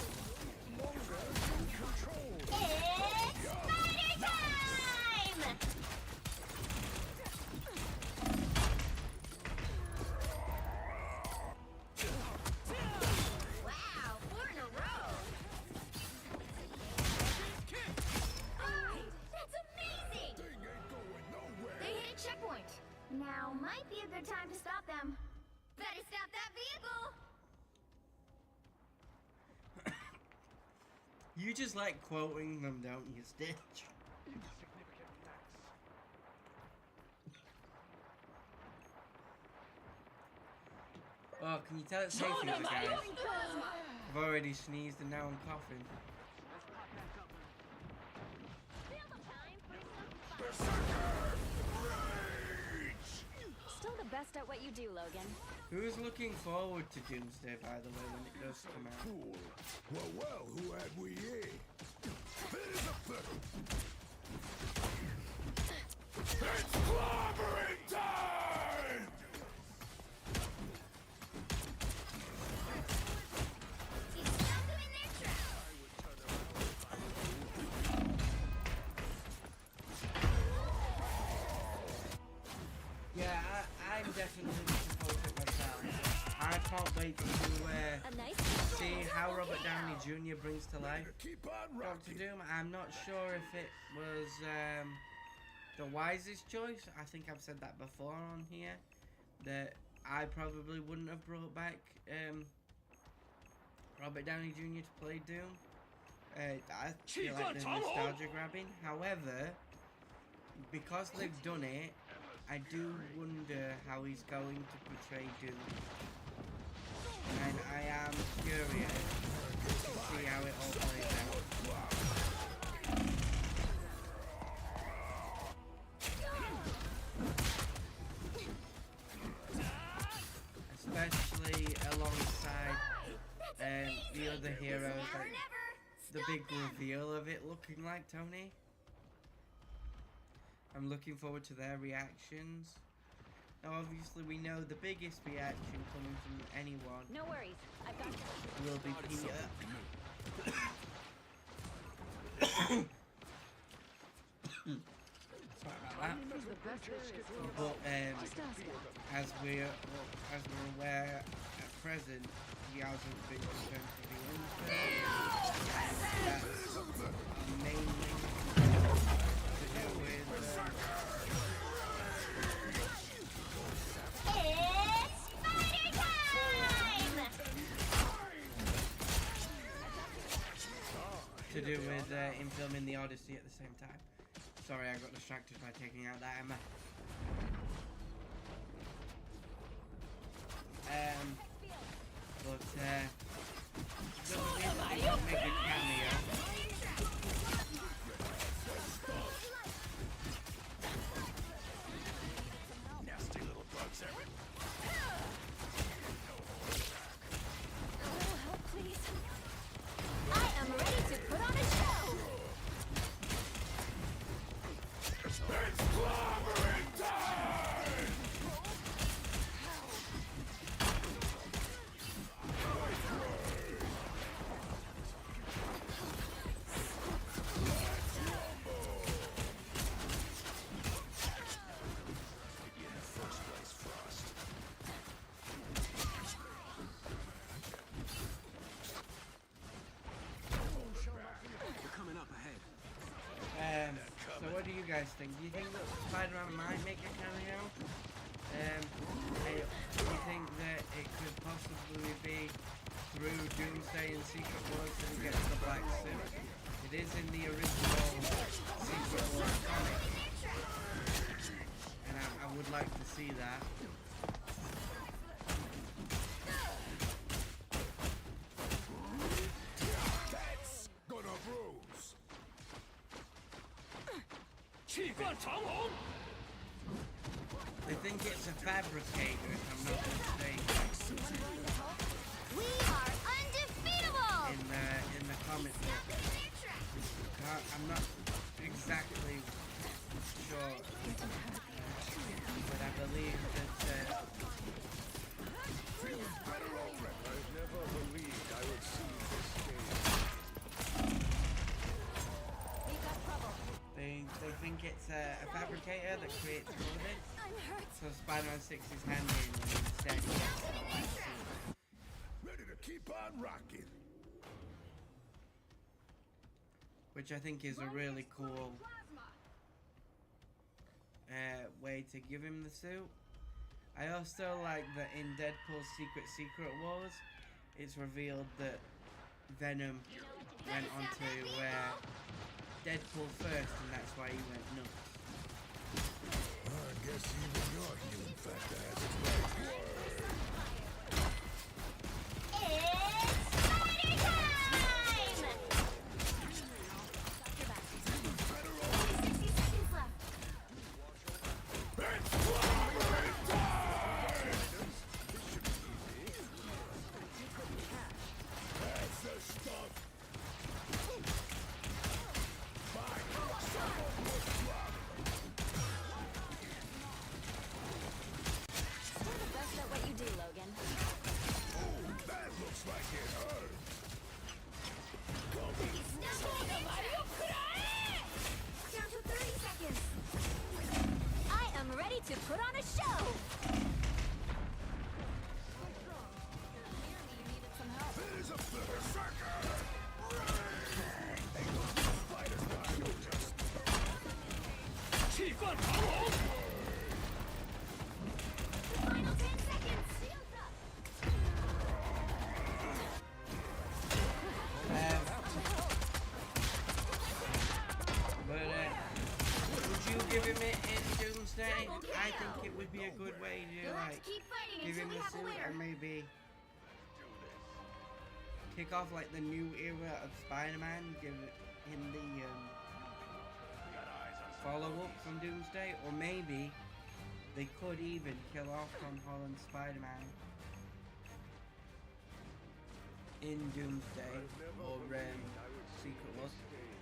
Longer in control. It's Spider Time! Wow, 4 in a row! That's amazing! Thing ain't going nowhere. They hit a checkpoint. Now might be a good time to stop them. Better stop that vehicle! You just like quoting them, don't you, Stitch? Insignificant facts. Oh, can you tell it's hay fever, guys? I've already sneezed and now I'm coughing. Still the best at what you do, Logan. Who's looking forward to Doomsday, by the way, when it does come out? Cool. Well, who had we here? There's a It's clobbering time! He stopped them in their tracks. Yeah, I'm definitely looking forward to it myself. I can't wait to A nice see how Robert Downey Jr. brings to life Keep on Doctor rocking. Doom. I'm not sure if it was the wisest choice. I think I've said that before on here, that I probably wouldn't have brought back Robert Downey Jr. to play Doom. I feel like the nostalgia grabbing. However, because they've done it, I do wonder how he's going to portray Doom. And I am curious to see how it all plays out. Especially alongside the other heroes, like the big reveal of it looking like Tony. I'm looking forward to their reactions. Now obviously we know the biggest reaction coming from anyone No worries. I've got you. will be Peter. Sorry about that. But as we're aware at present, he hasn't been confirmed to be in the film. That's mainly to do with It's Spider Time! to do with him filming the Odyssey at the same time. Sorry, I got distracted by taking out that Emma. But doesn't make a cameo. Nasty little bugs everywhere. Oh, help, please. I am ready to put on a show! It's clobbering time! guys think? Do you think that Spider-Man might make a cameo? Do you think that it could possibly be through Doomsday and Secret Wars that he gets the black suit? It is in the original Secret Wars comic, and I would like to see that. That's gonna bruise. They think it's a fabricator, if I'm not mistaken. We are undefeatable! In the comic book. I'm not exactly sure, but I believe that I never believed I would see this day. We got trouble. they think it's a fabricator that creates clothing. I'm hurt. So Spider-Man sticks his hand in and instead he gets the black suit. Ready to keep on rocking. Which I think is a really cool way to give him the suit. I also like that in Deadpool's Secret Wars, it's revealed that Venom went on to Deadpool first, and that's why he went nuts. I guess even your human factor has its right word. It's Spider time! Only 60 seconds left. That's the stuff. Still the best at what you do, Logan. That looks like it hurt. Down to 30 seconds. I am ready to put on a show. Clearly you needed some help. There's a berserker. Spider's not just. Final 10 seconds. Would you give him it in Doomsday? I think it would be a good way to You'll have to like keep fighting give until him we the have a suit winner. and maybe kick off like the new era of Spider-Man. Give him the follow-up from Doomsday, or maybe they could even kill off Tom Holland's Spider-Man in Doomsday or Secret Wars,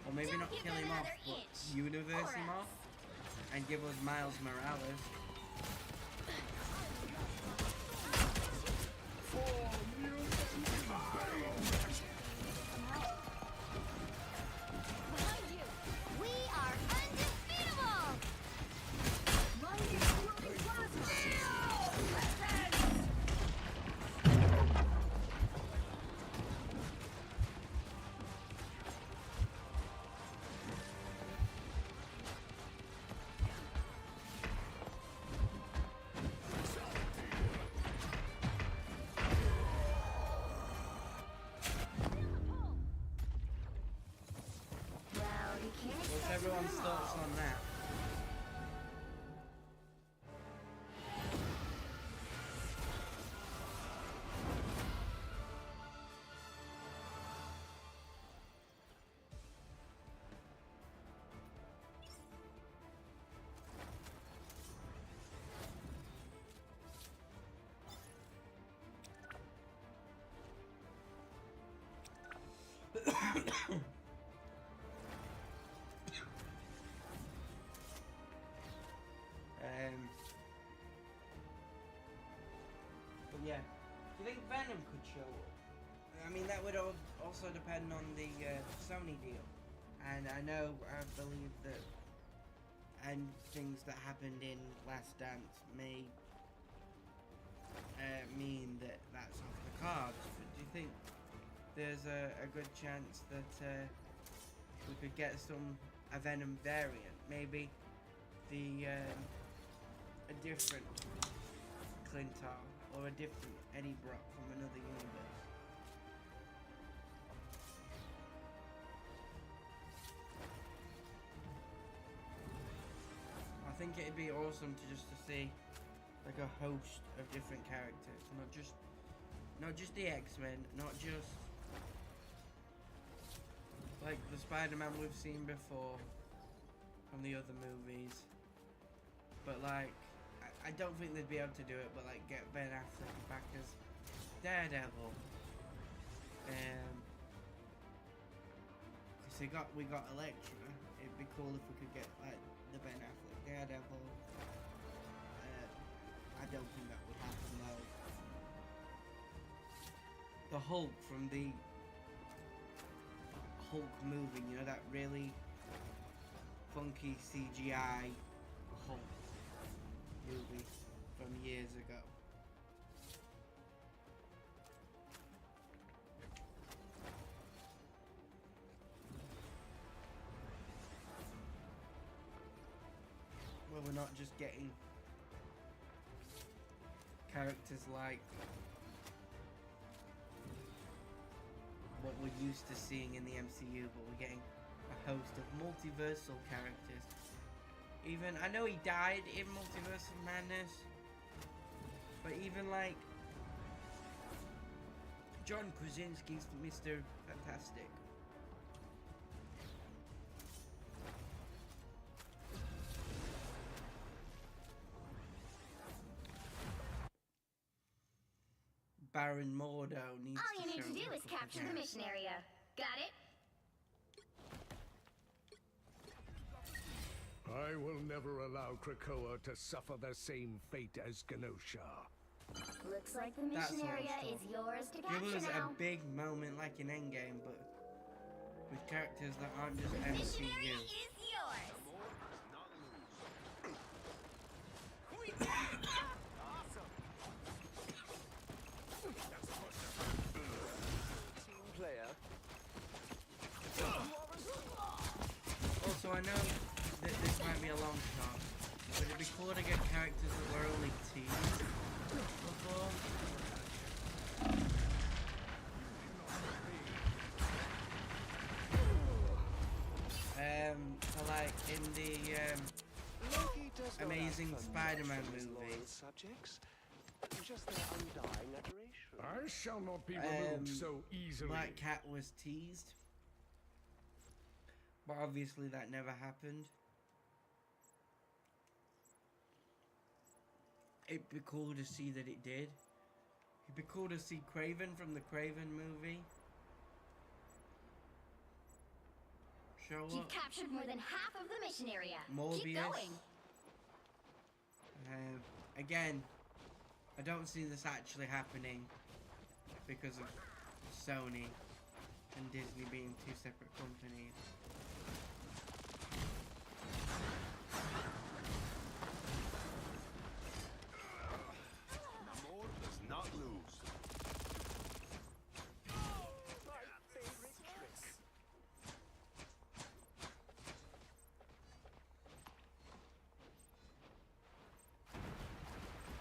or maybe not kill him off, but universe him off and give us Miles Morales. We are undefeatable! What's everyone's thoughts on that? But yeah, do you think Venom could show up? I mean, that would also depend on the Sony deal. And I believe that, and things that happened in Last Dance may mean that that's off the cards. But do you think there's a good chance that we could get a Venom variant? maybe the a different Clintar or a different Eddie Brock from another universe. I think it'd be awesome to see like a host of different characters, not just the X-Men, not just like the Spider-Man we've seen before from the other movies, but like I don't think they'd be able to do it, but like get Ben Affleck back as Daredevil, because we got Elektra. It'd be cool if we could get like the Ben Affleck Daredevil. I don't think that would happen though. The Hulk from the Hulk movie, you know, that really funky CGI Hulk movie from years ago. Well, we're not just getting characters like what we're used to seeing in the MCU, but we're getting a host of multiversal characters. Even, I know he died in Multiverse of Madness, but even like John Krasinski's Mr. Fantastic. Baron Mordo needs All you need to show do up is capture the mission area. Got it? I will never allow Krakoa to suffer the same fate as Genosha. Looks like the mission area is yours to Give capture us now. a big moment like in Endgame, but with characters that aren't just The mission MCU. area is yours. Team player. Also, I know that this might be a long shot, but it'd be cool to get characters that were only teased before. So like in the Amazing Spider-Man movie. Subjects, just their undying adoration. I shall not be removed so easily. Black Cat was teased, but obviously that never happened. It'd be cool to see that it did. It'd be cool to see Kraven from the Kraven movie show You've up. captured more than half of the mission area. Morbius. Keep going. Again, I don't see this actually happening because of Sony and Disney being two separate companies. Namor does not lose. My favorite trick.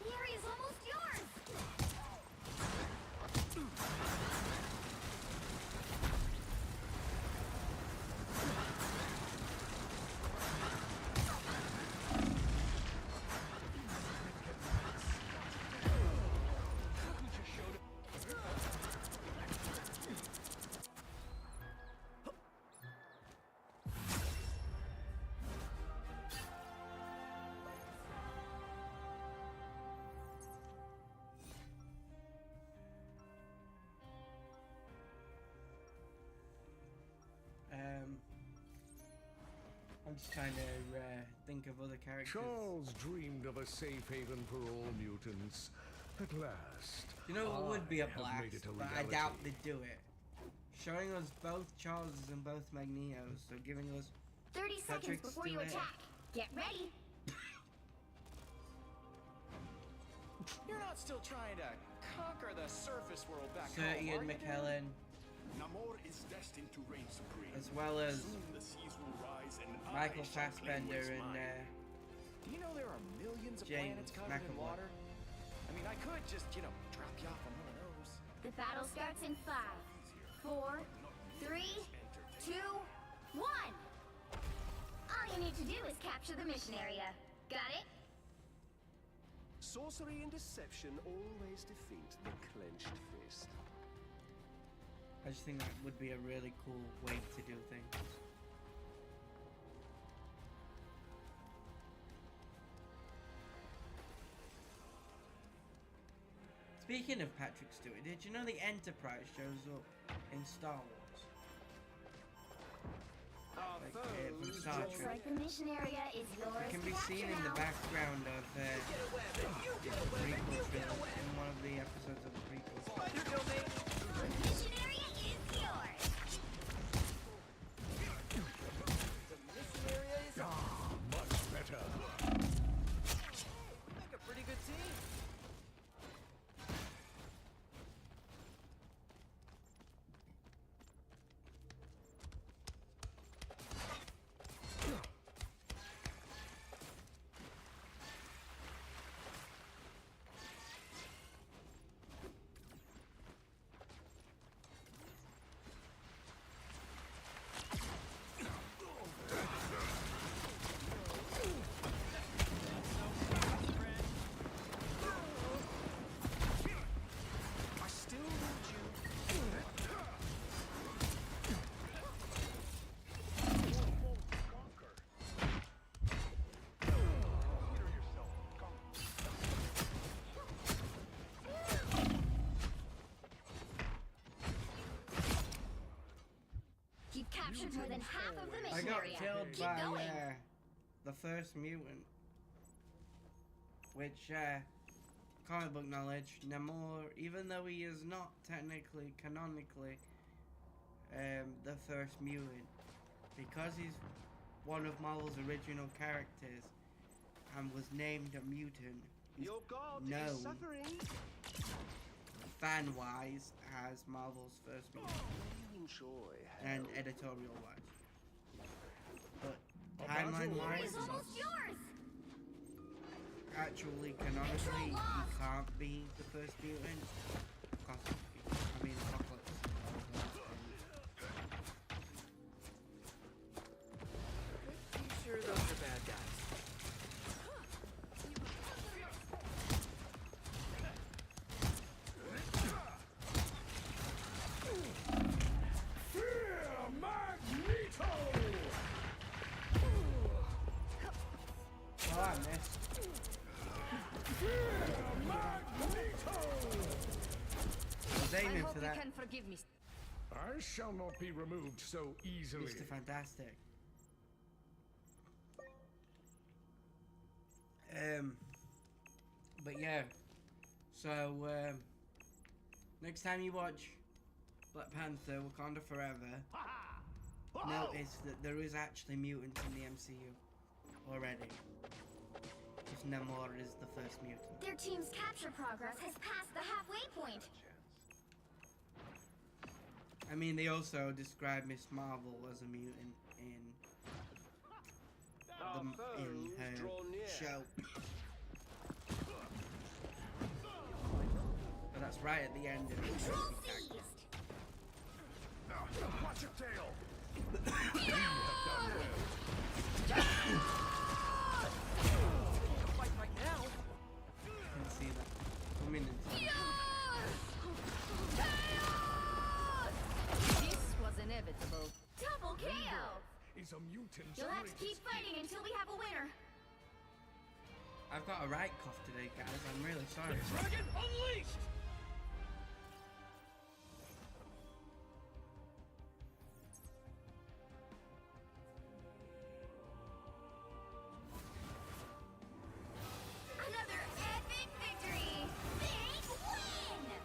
The area's almost yours. I'm just trying to think of other characters. Charles dreamed of a safe haven for all mutants. At last, You know what would be a I have blast, made it a but I reality. doubt they'd do it. Showing us both Charleses and both Magnetos, so giving us 30 seconds Patrick before you Stewart. attack. Get ready. You're not still trying to conquer the surface world back Sir home, Ian are you, dude? McKellen, Namor is destined to reign supreme. as well as Soon the seas will rise and Michael I shall claim Fassbender what's and mine. Do you know there are millions of James planets covered in McAvoy. water? I mean, I could just, drop you off on one of those. The battle starts in 5, 4, 3, 2, 1. All you need to do is capture the mission area. Got it? Sorcery and deception always defeat the clenched fist. I just think that would be a really cool way to do things. Speaking of Patrick Stewart, did you know the Enterprise shows up in Star Wars? Like from Star Looks Trek. like the mission area is yours. It can to be capture seen in the now. background of the prequel trilogy, in one of the episodes of the prequel. Spider domain! The mission area is yours. The mission area is Much better. We make a pretty good team. I still need you. You've captured more than half of the I mission got area. killed Keep by going. the first mutant, which comic book knowledge, Namor, even though he is not technically canonically the first mutant, because he's one of Marvel's original characters and was named a mutant, he's Your god is known suffering. fan-wise as Marvel's first mutant. Enjoy. And editorial-wise. But timeline-wise, It's almost yours. actually, canonically, he can't be the first mutant. Because, I mean, Apocalypse. Pretty sure those are bad guys. Oh, I missed. I was I aiming hope for you that. can forgive me. I shall not be removed so easily. Mr. Fantastic. But yeah. So, next time you watch Black Panther Wakanda Forever, notice that there is actually mutants in the MCU already. Because Namor is the first mutant. Their team's capture progress has passed the halfway point. I mean, they also describe Miss Marvel as a mutant in her show. But that's right at the end of it. Control seized. Watch your tail. Fight right now. Can see that coming into This was inevitable. Double KO. Is a mutant. You'll have to keep fighting until we have a winner. I've got a right cough today, guys. I'm really sorry. Dragon unleashed! Another epic victory. Big win.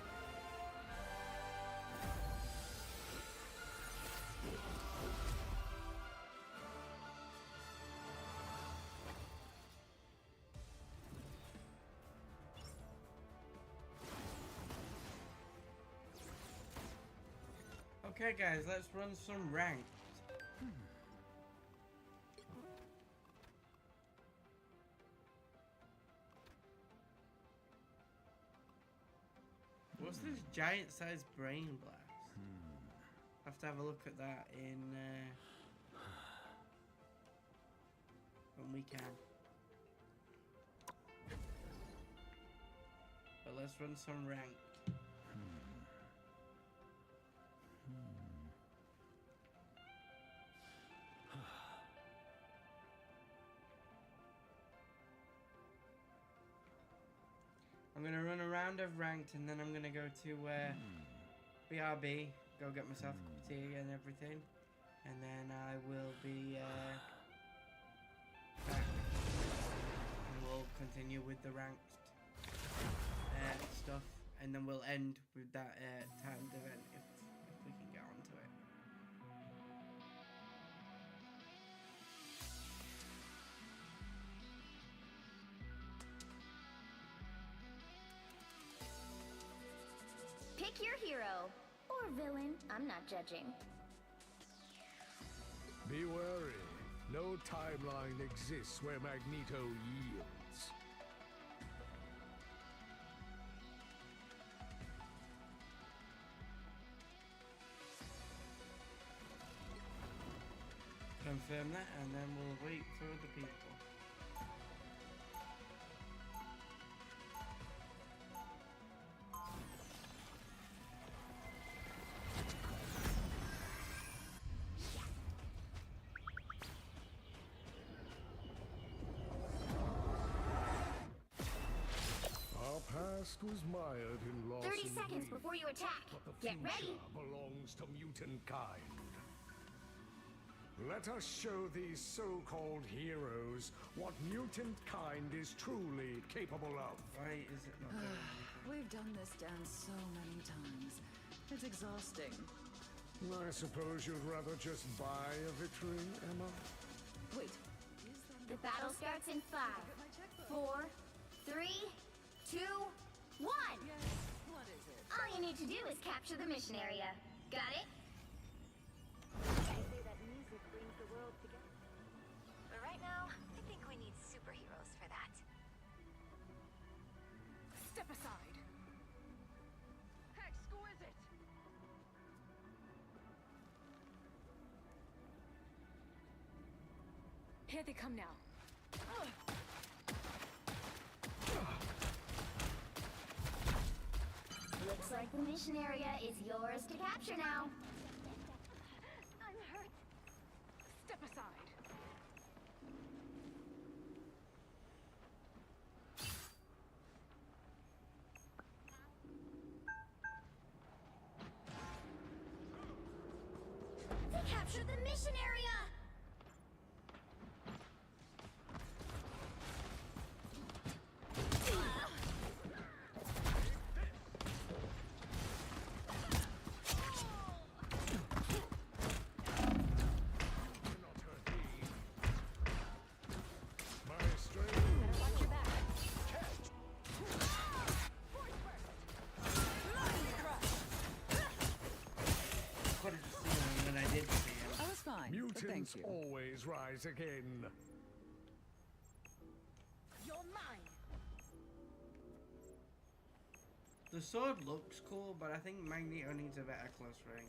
Okay, guys, let's run some ranked. What's this giant-sized brain blast? Have to have a look at that in when we can. But let's run some ranked. I'm gonna run a round of ranked and then I'm gonna go to BRB, go get myself a cup of tea and everything, and then I will be back and we'll continue with the ranked stuff, and then we'll end with that timed event if we can get onto it. Pick your hero. Or villain. I'm not judging. Be wary. No timeline exists where Magneto yields. Confirm that, and then we'll wait for the people. Our past was mired in loss 30 and seconds grief, before you attack. but the Get ready. future belongs to mutant kind. Let us show these so-called heroes what mutant kind is truly capable of. Why is it not there? We've done this dance so many times. It's exhausting. I suppose you'd rather just buy a victory, Emma? Wait. The battle starts in 5, 4, 3, 2, 1. What is it? All you need to do is capture the mission area. Got it? They say that music brings the world together. But right now, I think we need superheroes for that. Step aside. Exquisite. Here they come now. Looks like the mission area is yours to capture now. I'm hurt. Step aside. They captured the mission area! Not hurt me. My strength. Watch your back. Could have just seen him when I did see him. I was fine. but thank Mutants you. always rise again. You're mine. The sword looks cool, but I think Magneto needs a better close range.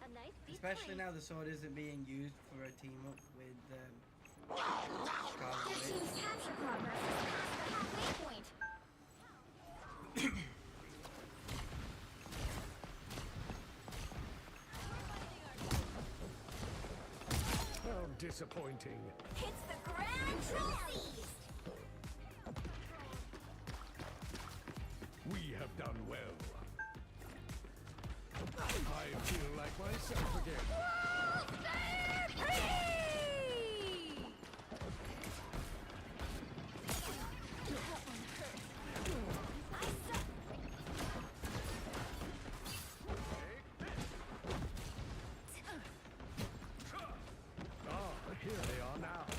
A nice deep Especially place. now the sword isn't being used for a team up with Scarlet Your Witch. team's capture progress is past the halfway point. How disappointing. It's the grand seized. We have done well. I feel like myself again. Ah, here they are now.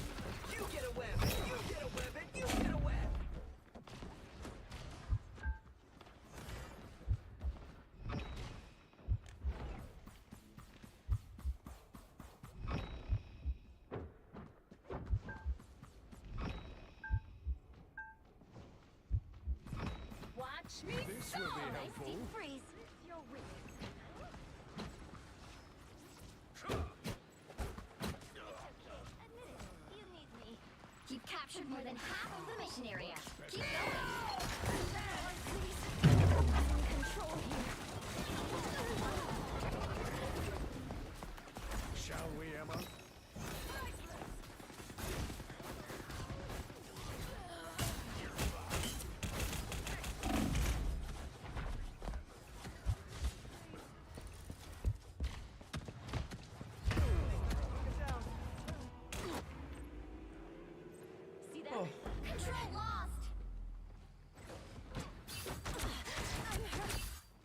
Watch me. This will be Nice helpful. deep freeze. You're winning. Admit it, you need me. You've captured more than half of the mission area. Keep going. Please. I'm in control here. Shall we, Emma? See that? Oh, Control lost.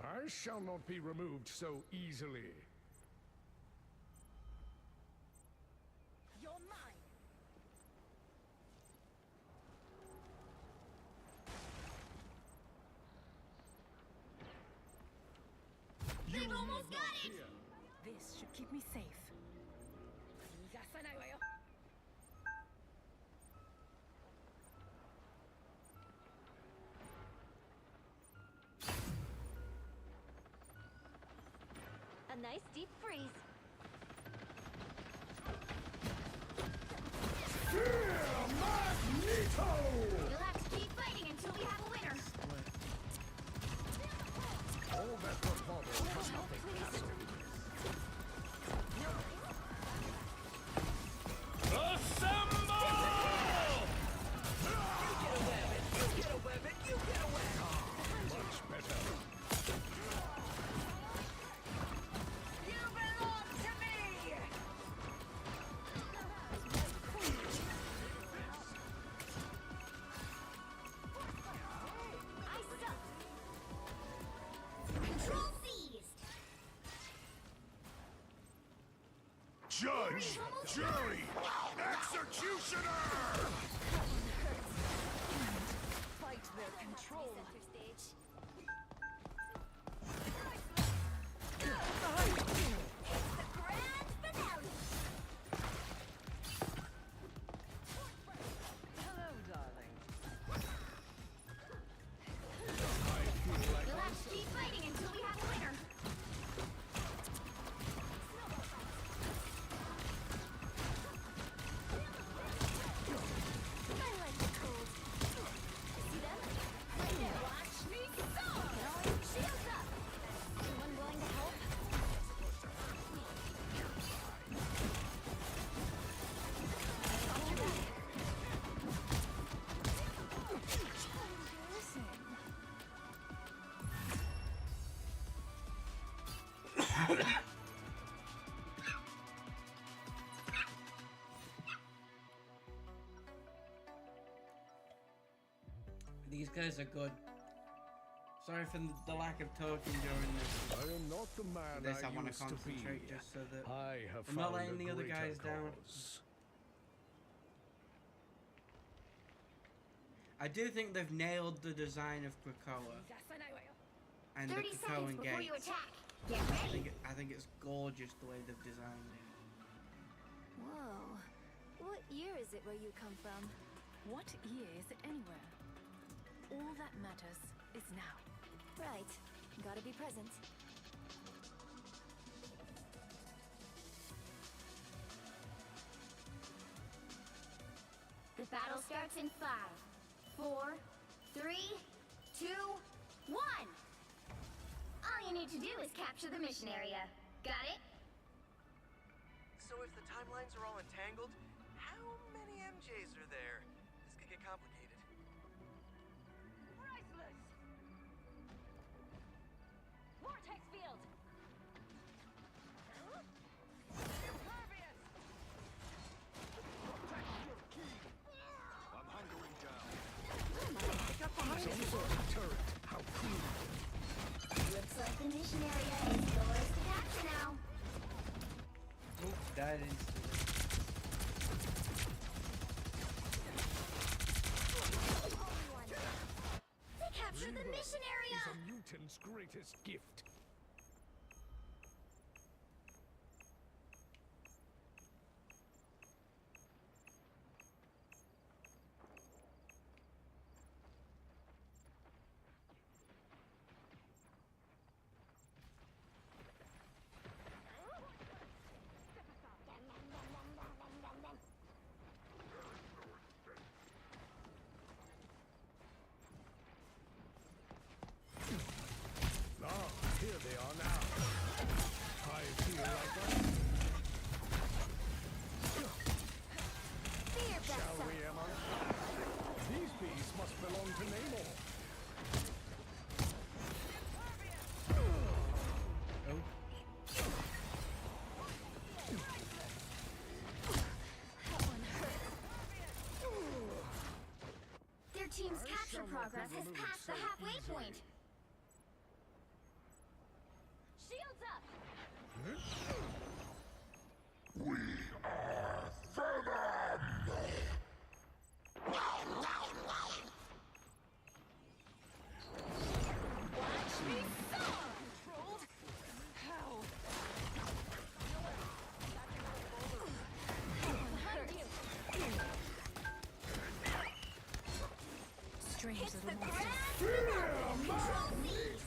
I shall not be removed so easily. You're mine. They've almost got it. This should keep me safe. 逃がさないわよ。A nice deep freeze. You'll have to keep fighting until we have a winner. All that bravado has nothing casted. You get a weapon, you get a weapon! Much better. You belong to me! I suck. Control seized. Judge, jury, executioner! Fight their control. Center stage. Grand finale. Hello, darling. You'll have to keep fighting until we have a winner. I like the cold. See them? Right there. Watch me go! Shields up. Anyone willing to help? these guys are good. Sorry for the lack of talking during this. I am not the man This I I want to used to be. concentrate just so that I have I'm not found letting a the other greater guys down. cause. I do think they've nailed the design of Krakoa 逃がさないわよ。 and the 30 seconds Krakoan before you gates. attack. Get I ready. think it's gorgeous the way they've designed it. Whoa. What year is it where you come from? What year is it anywhere? All that matters is now. Right. Gotta be present. The battle starts in 5, 4, 3, 2, 1. All you need to do is capture the mission area. Got it? So if the timelines are all entangled, how many MJs are there? This could get complicated. Priceless! Vortex field! Impervious! I'm hunkering down. Some sort of turret. How cool. Looks like the mission area is yours to capture now. Oops, died instantly. They captured the mission area! Is a mutant's greatest gift. like that? Be your best Shall self. we, Emma? These bees must belong to Namor. Their team's capture progress has passed the halfway point. Shields up! Watch me soar! Controlled? How? Strange Hits the little ground! monsters. Control these!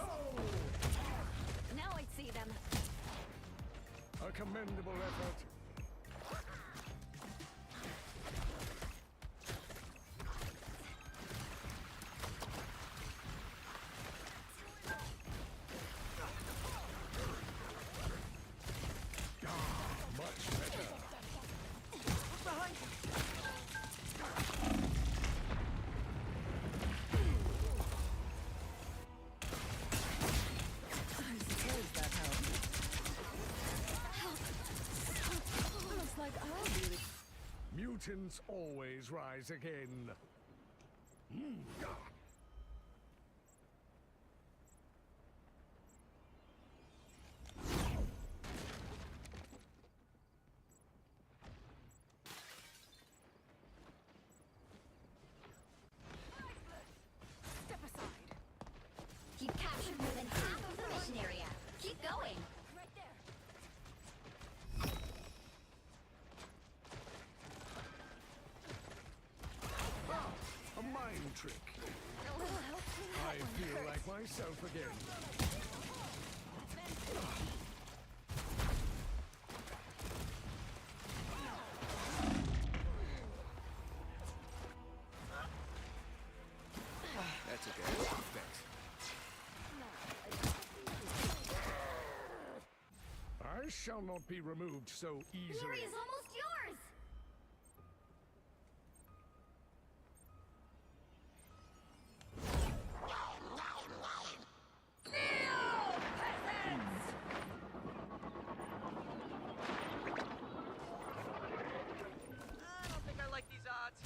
Now I see them. A commendable effort. Much better. I suppose that helped. Looks like I'll be the... Mutants always rise again. Step aside. You've captured more than half of the mission area. Keep going. Right there. A mind trick. A little help. I feel like myself again. That's okay. Thanks. I shall not be removed so The easily. area's almost yours! I don't think I like these odds.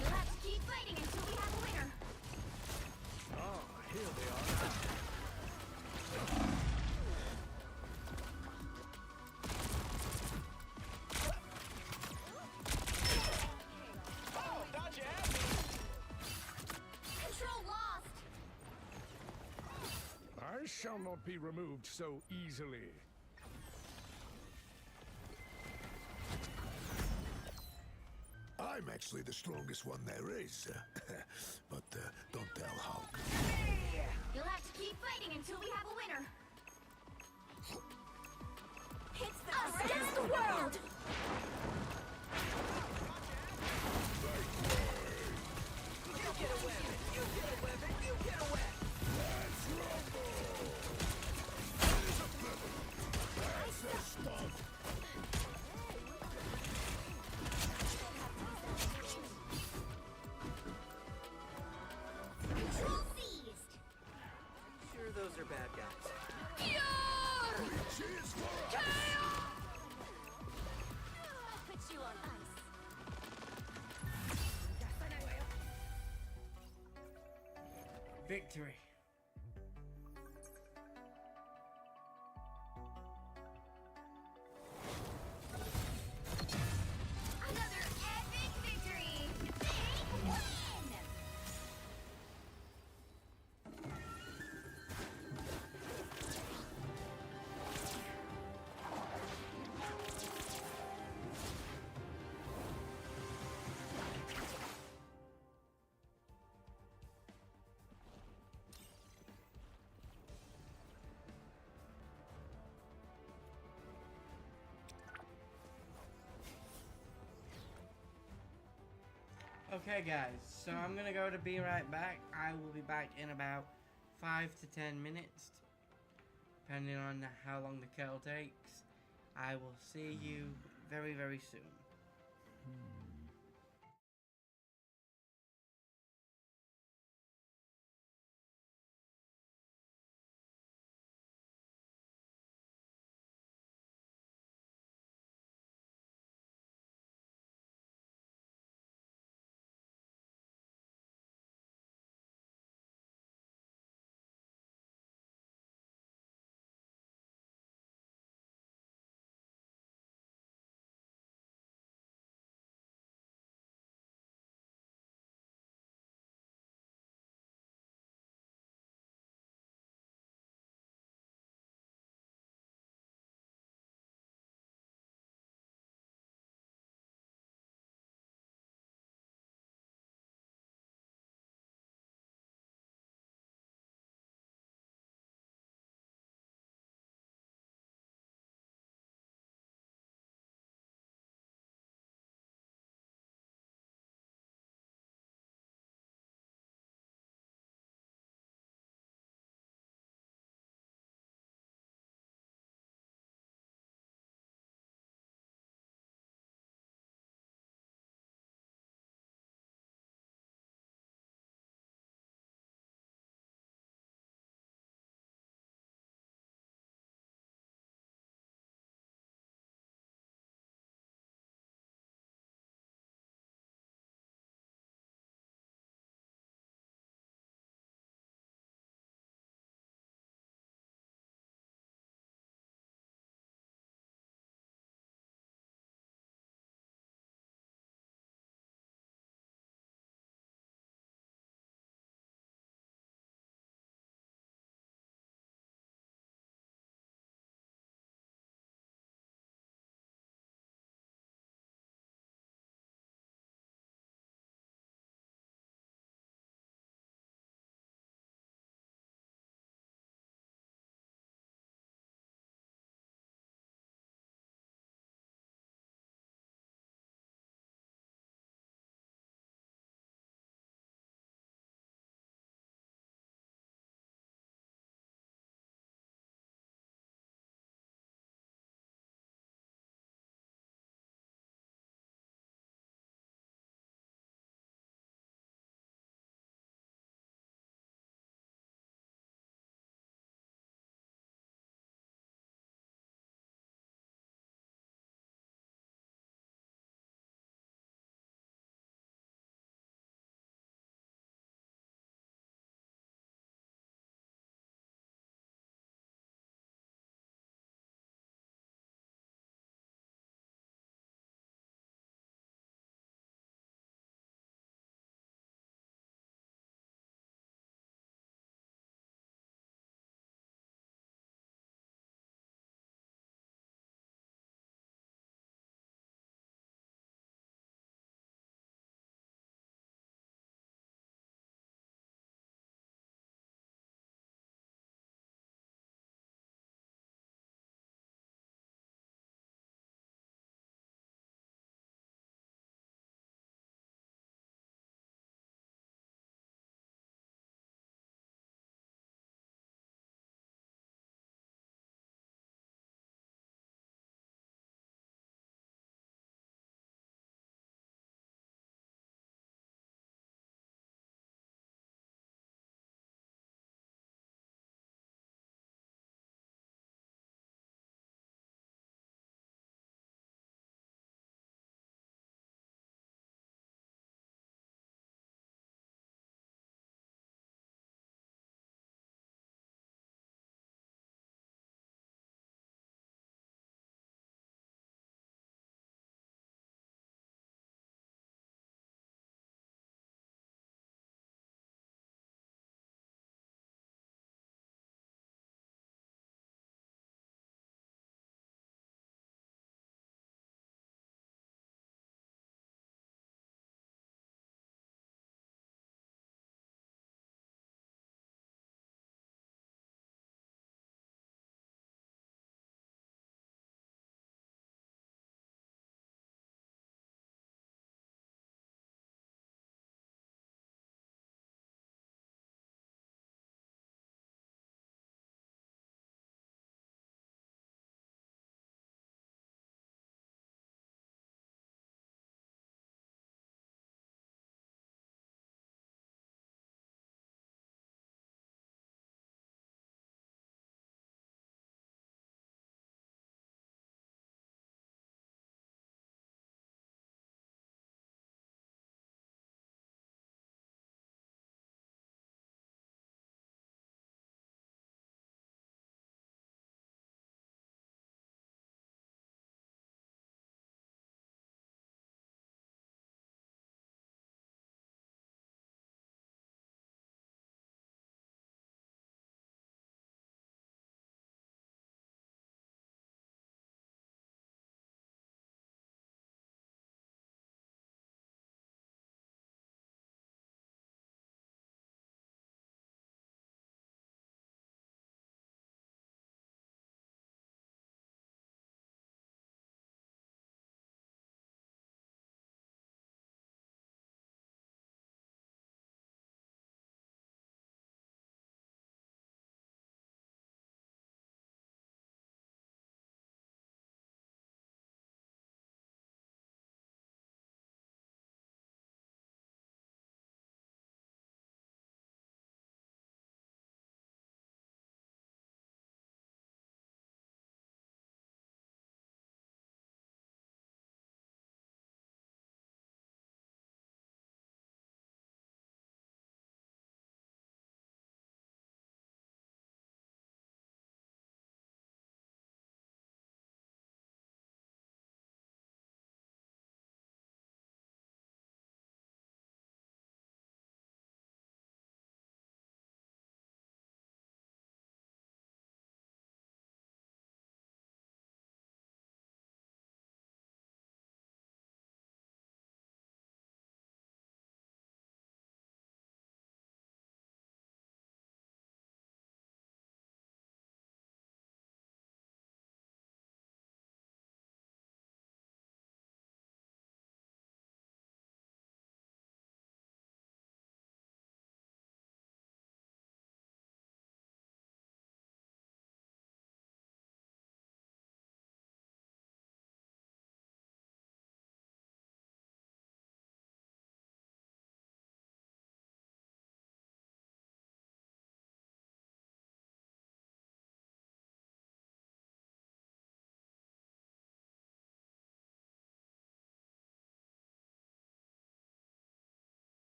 You'll have to keep fighting until we have a winner. Ah, here they are. Control lost! I shall not be removed so easily. I'm actually the strongest one there is. But don't tell Hulk. You'll have to keep fighting until we have a winner. Hits the us against the world! You get a weapon! You get a weapon! You get a weapon! Control seized! Sure, those are bad guys. Cheers for us! I'll put you on ice. Victory. Another epic victory! Big win! Okay guys, so I'm gonna go to be right back. I will be back in about 5 to 10 minutes, depending on how long the kettle takes. I will see you very, very soon.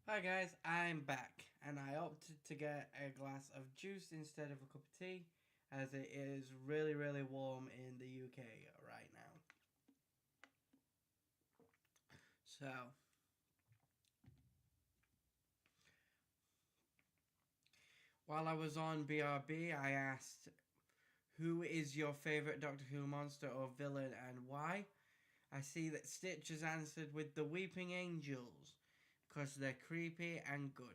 Hi guys, I'm back, and I opted to get a glass of juice instead of a cup of tea, as it is really, really warm in the UK right now. So, while I was on BRB, I asked, who is your favourite Doctor Who monster or villain and why? I see that Stitch has answered with the Weeping Angels, because they're creepy and good.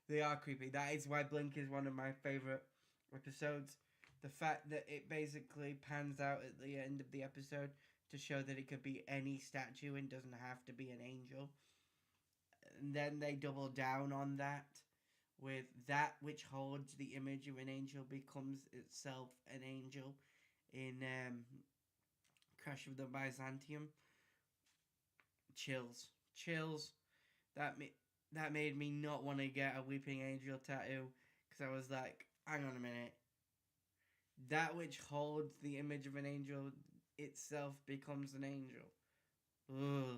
They are creepy. That is why Blink is one of my favourite episodes. The fact that it basically pans out at the end of the episode to show that it could be any statue and doesn't have to be an angel. And then they double down on that with that which holds the image of an angel becomes itself an angel in Crash of the Byzantium. Chills. That made me not want to get a Weeping Angel tattoo, because I was like, hang on a minute. That which holds the image of an angel itself becomes an angel. Ugh.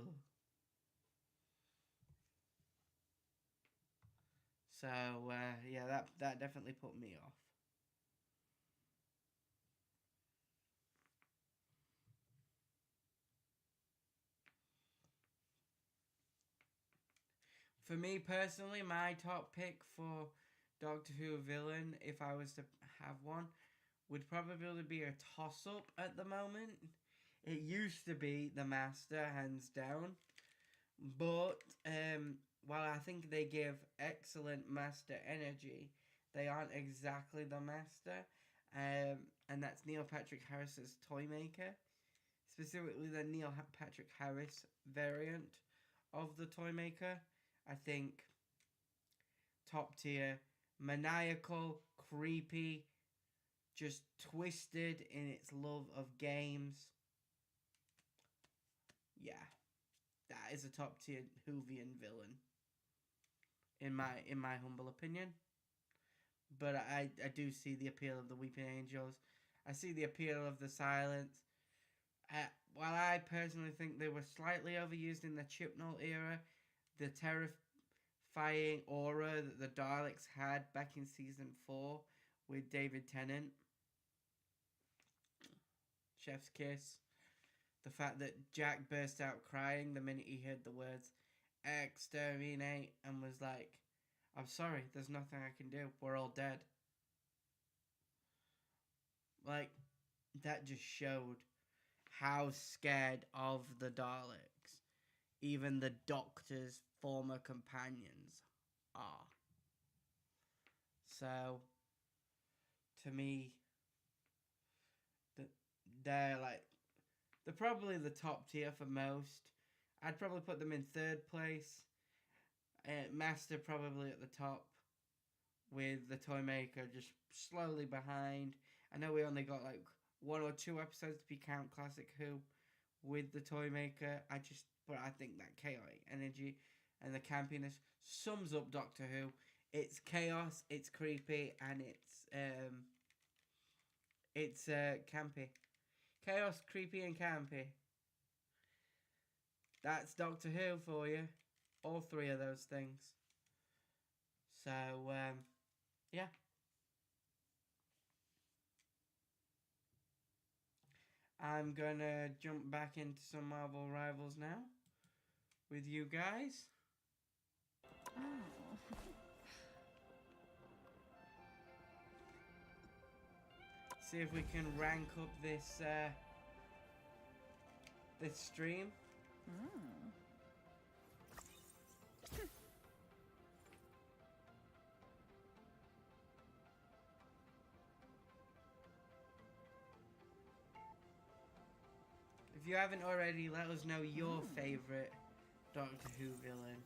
So, yeah, that definitely put me off. For me personally, my top pick for Doctor Who villain, if I was to have one, would probably be a toss-up at the moment. It used to be the Master, hands down. But while I think they give excellent Master energy, they aren't exactly the Master. And that's Neil Patrick Harris's Toymaker. Specifically the Neil Patrick Harris variant of the Toymaker. I think top tier, maniacal, creepy, just twisted in its love of games. Yeah, that is a top tier Whovian villain, in my humble opinion. But I do see the appeal of the Weeping Angels. I see the appeal of the Silence. While I personally think they were slightly overused in the Chibnall era, the terrifying aura that the Daleks had back in season 4 with David Tennant, Chef's Kiss, the fact that Jack burst out crying the minute he heard the words exterminate and was like, I'm sorry, there's nothing I can do, we're all dead. Like, that just showed how scared of the Daleks even the Doctor's former companions are. So, to me, they're probably the top tier for most. I'd probably put them in third place. Master probably at the top, with the Toymaker just slowly behind. I know we only got like 1 or 2 episodes to be Count Classic Who with the Toymaker. But I think that chaotic energy and the campiness sums up Doctor Who. It's chaos, it's creepy, and it's campy. Chaos, creepy, and campy. That's Doctor Who for you. All 3 of those things. So, yeah. I'm gonna jump back into some Marvel Rivals now with you guys. See if we can rank up this this stream. If you haven't already, let us know your favorite Doctor Who villain.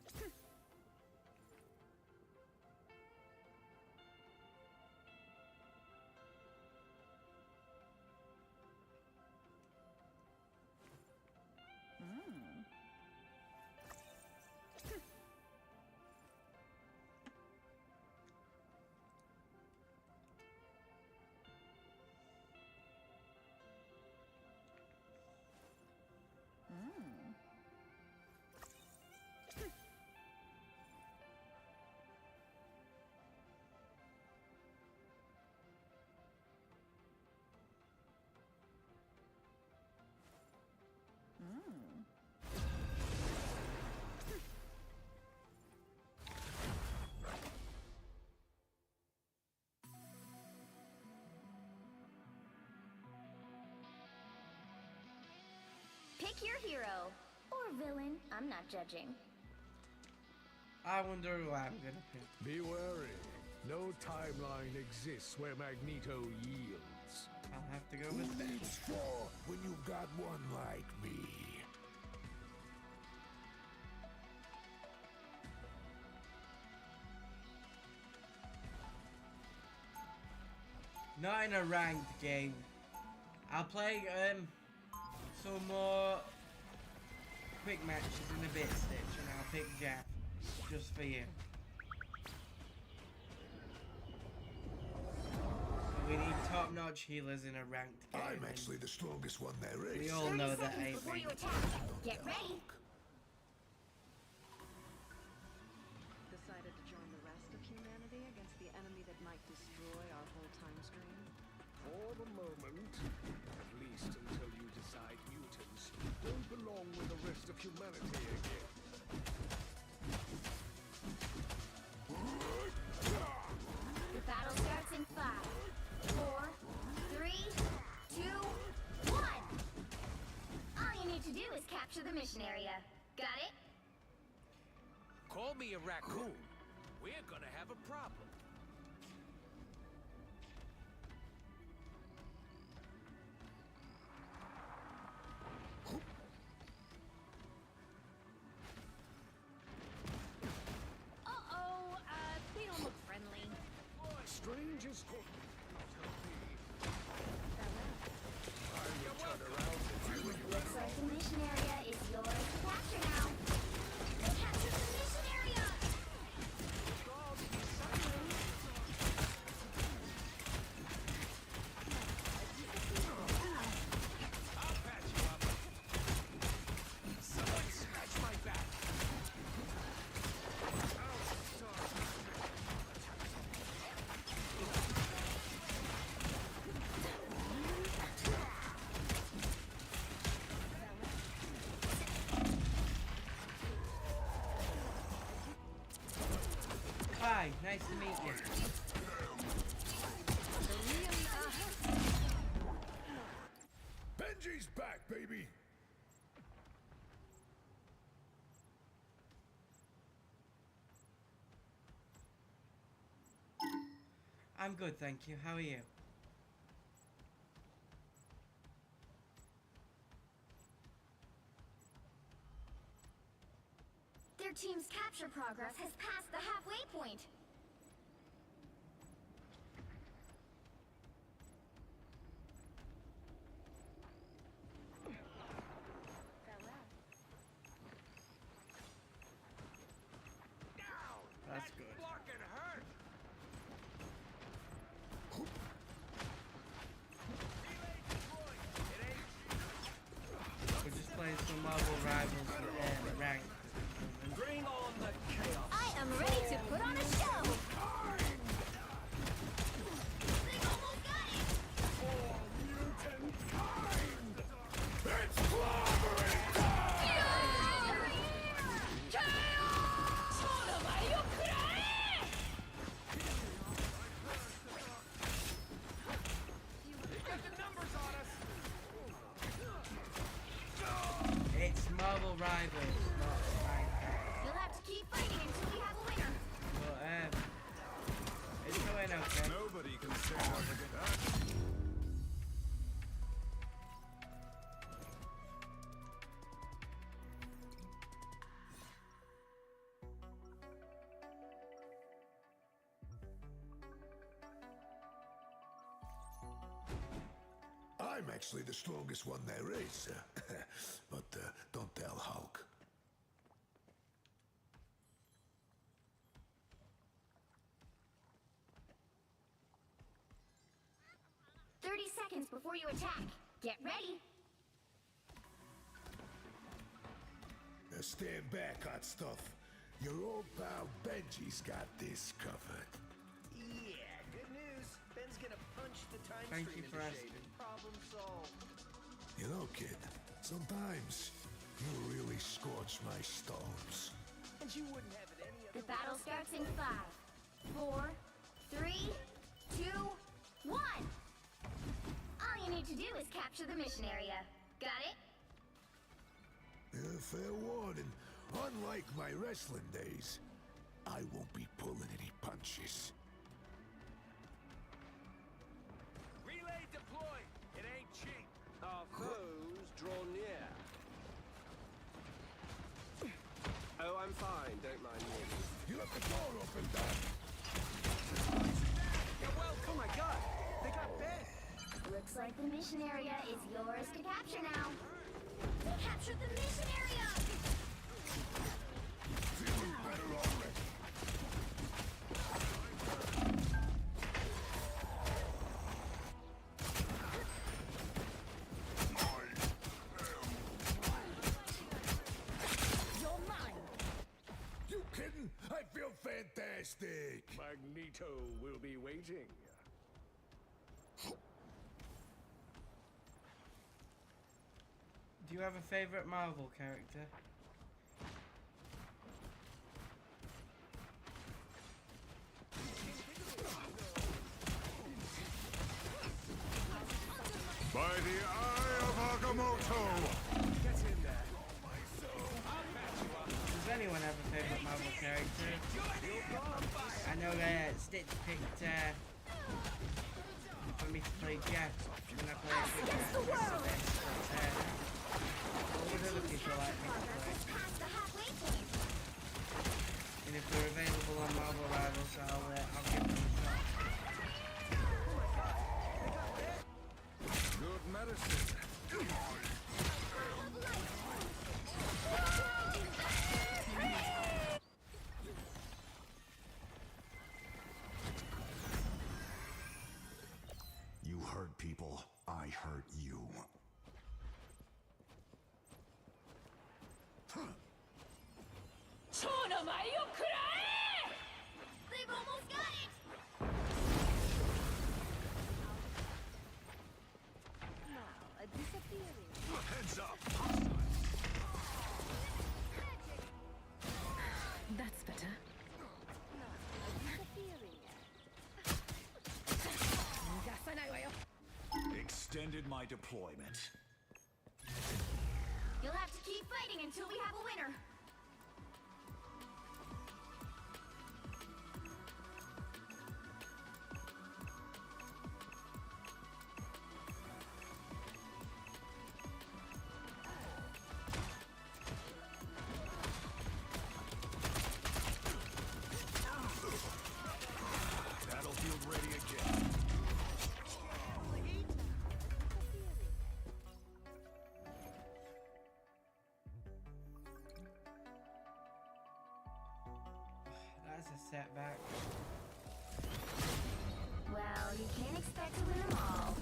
hero. Or villain, I'm not judging. I wonder who I'm gonna pick. Be wary. No timeline exists where Magneto yields. I'll have to go Who with Ben. needs four when you've got one like me? Not in a ranked game. I'll play some more quick matches in a bit, Stitch, and I'll pick Jack just for you. But we need top-notch healers in a ranked game. I'm actually the strongest one there is. We all know that, 30 seconds ain't before we? you attack. Get ready. Decided to join the rest of humanity against the enemy that might destroy our whole time stream? For the moment, at least until you decide mutants don't belong with the rest of humanity again. The battle starts in 5, 4, 3, 2, 1. All you need to do is capture the mission area. Got it? Call me a raccoon. We're gonna have a problem. Uh-oh, they don't look friendly. Strange is called. Looks like the mission area is yours to capture now. Capture the mission area! I'll patch you up. Someone scratch my back. Hi, nice to meet you. Benji's back, baby. I'm good, thank you. How are you? Their team's capture progress has passed the halfway point. That's good. Fucking hurt. We're just playing some Marvel Rivals ranked. Bring on the chaos. I am ready to put on a show. They almost got it. It's clobbering time! Got the numbers on us. It's Marvel Rivals, not Minecraft. You'll have to keep fighting until we have a winner. But it's going okay. Nobody can stand up against that. I'm actually the strongest one there is. But don't tell Hulk. Seconds before you attack. Get ready. Now stand back, hot stuff. Your old pal Benji's got this covered. Yeah, good news. Ben's gonna punch the time Thank stream you into for shape. asking. Problem solved. You know, kid, sometimes you really scorch my stones. And you wouldn't have it any other The battle starts in 5, 4, 3, 2, 1. All you need to do is capture the mission area. Got it? Fair warning. Unlike my wrestling days, I won't be pulling any punches. Relay deployed. It ain't cheap. Our foes draw near. Oh, I'm fine. Don't mind me. You left the door open, Doc. You're welcome. Oh my god! They got bed! Looks like the mission area is yours to capture now. We captured the mission area! Feeling better already. You're mine! You kidding? I feel fantastic. Magneto will be waiting. Do you have a favorite Marvel character? By the eye of Agamotto! Get in there. Does anyone have a favorite Marvel character? I know that Stitch picked for me to play Jeff when I play Against the world! what would other people like me to play? Past the halfway point! And if they're available on Marvel Rivals, I'll give them a shot. Good medicine. You hurt people, I hurt you. They've almost got it! Now, a disappearing. Heads up. That's better. Extended my deployment. You'll have to keep fighting until we have a winner. Battlefield ready again. That's a setback. Well, you can't expect to win them all.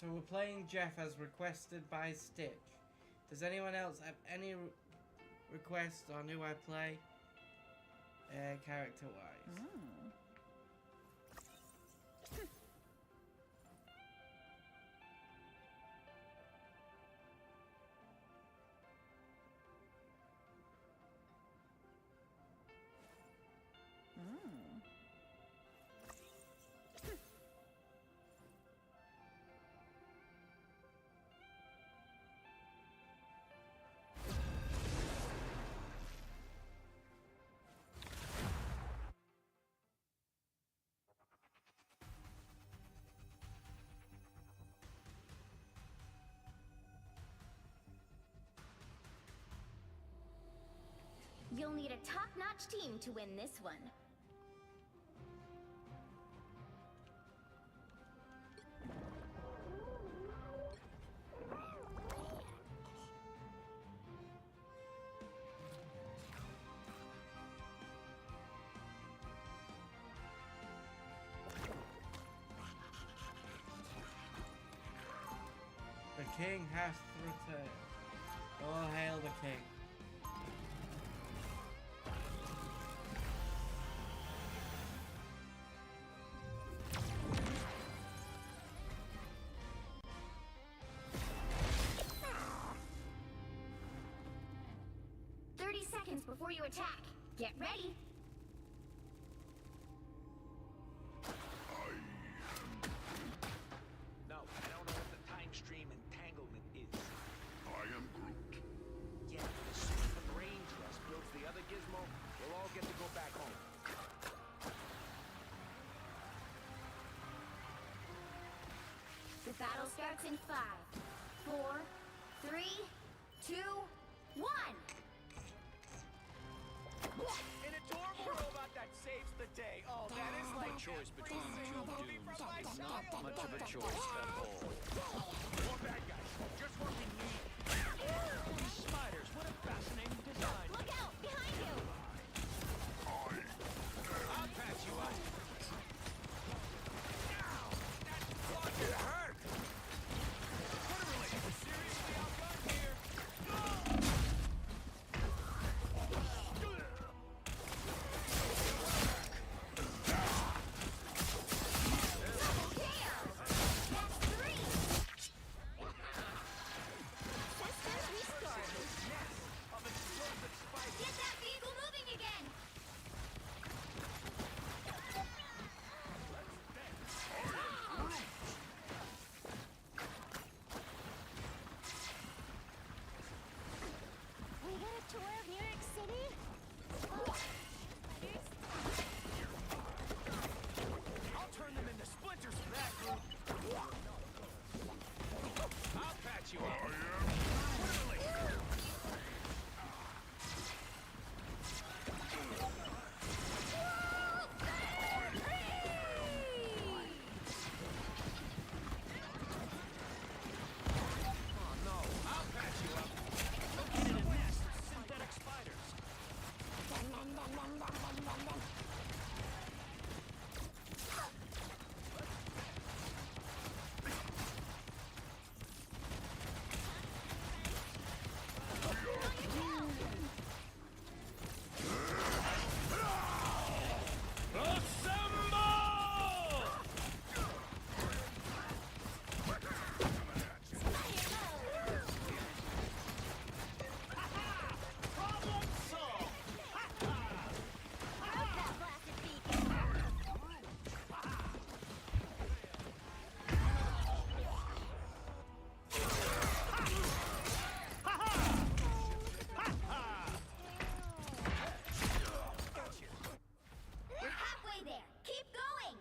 So we're playing Jeff as requested by Stitch. Does anyone else have any requests on who I play? Character-wise. You'll need a top-notch team to win this one. king has returned. All hail the king. Before you attack, get ready. No, I don't know what the time stream entanglement is. I am Groot. Yeah, as soon as the brain trust builds the other gizmo, we'll all get to go back home. The battle starts in 5, 4, 3, 2, 1. An adorable robot that saves the day. Oh, that is like choice between two dooms is not much of a choice at all. More bad guys. Just what we need. These spiders, what a fascinating design. Look out! Behind you! I'll patch you up. Ow! That fucking hurt! Literally, seriously outgunned here. Get that vehicle moving again! We get a tour of New York City? I'll turn them into splinters for that group. I'll patch you up. Literally. Oh no, I'll patch you up. Located a nest of synthetic spiders. Problem solved. How's that blasted beacon? We're halfway there. Keep going.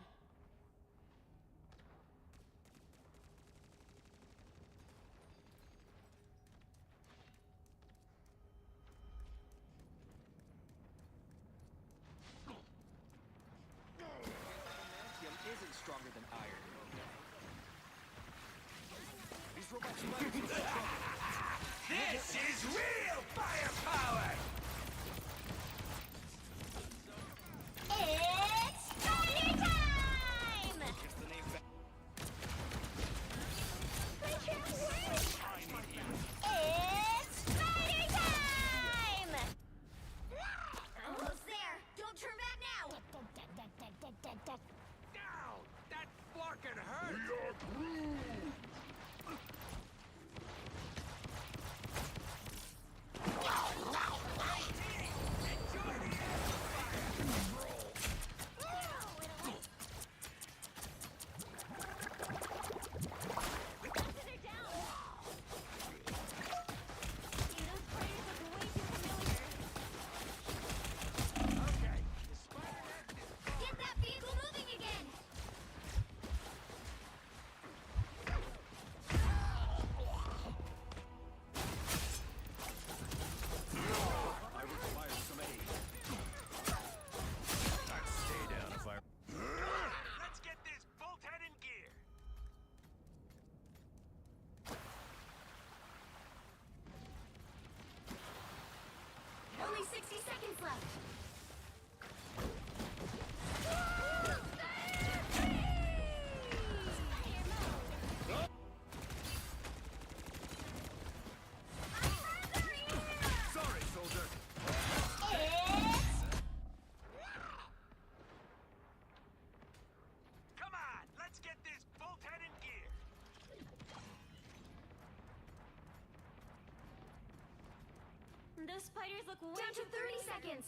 Adamantium isn't stronger than iron. These robot spiders are strong. This is real firepower! It's party time! It's the name back. I can't wait! It's party time! Almost there. Don't turn back now. Ow! That fucking hurt! We are Groot. The spiders look way down to 30 seconds.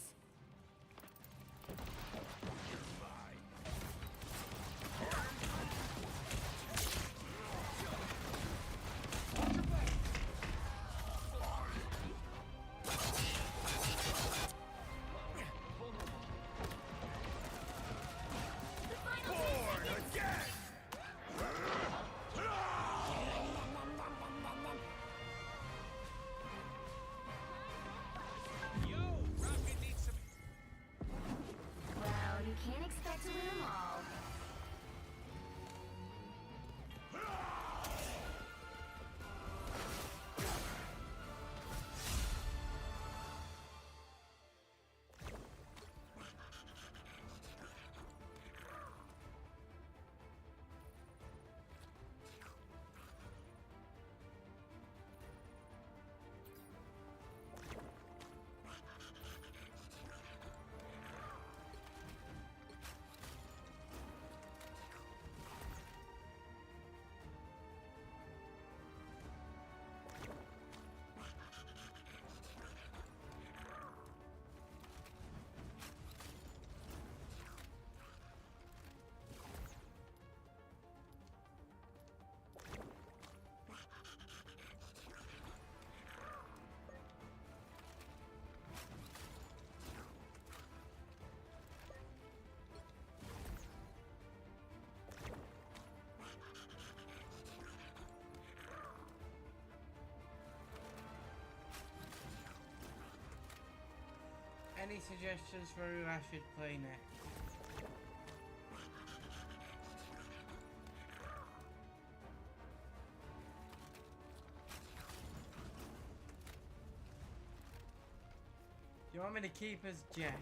The final 10 seconds. Well, you can't expect to win them all. Any suggestions for who I should play next? Do you want me to keep as Jeff?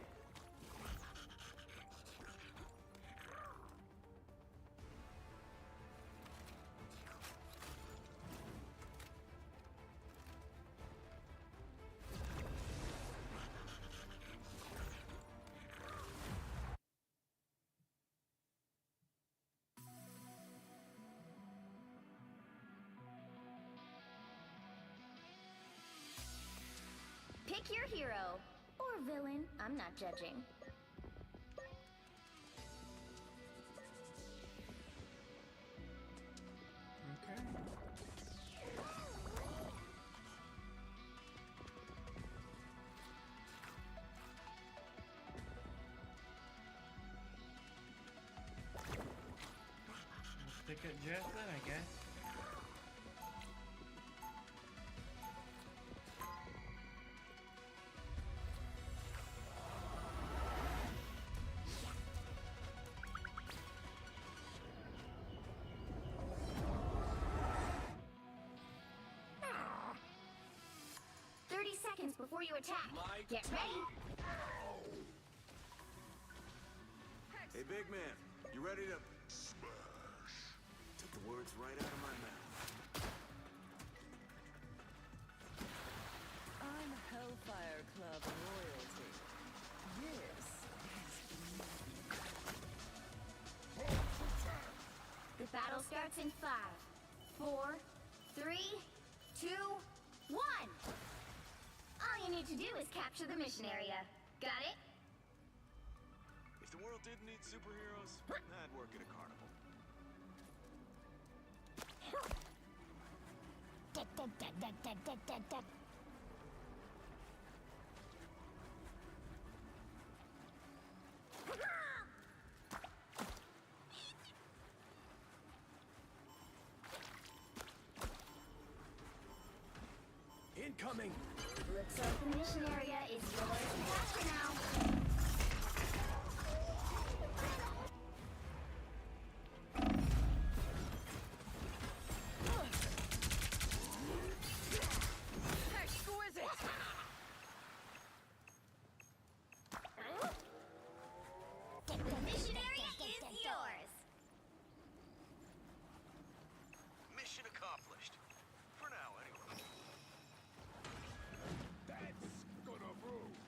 Pick your hero. Or villain. I'm not judging. Okay. Stick at Jeff then, I guess. Seconds before you attack. Get ready. Hey, big man, you ready to smash? Took the words right out of my mouth. I'm Hellfire Club royalty. This The battle starts in 5, 4, 3, 2, 1. All you need to do is capture the mission area. Got it? If the world didn't need superheroes, I'd work at a carnival. Incoming! Looks like the mission area is yours to capture now. exquisite! The mission area is yours. Mission accomplished. For now, anyway. That's gonna bruise!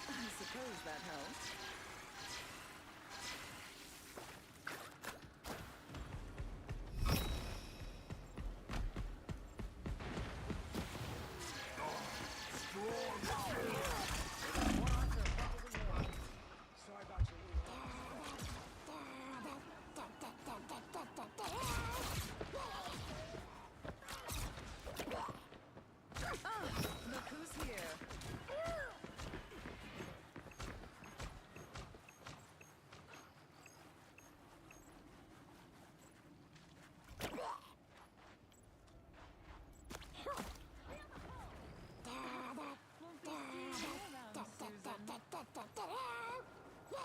I suppose that helps. Look who's here.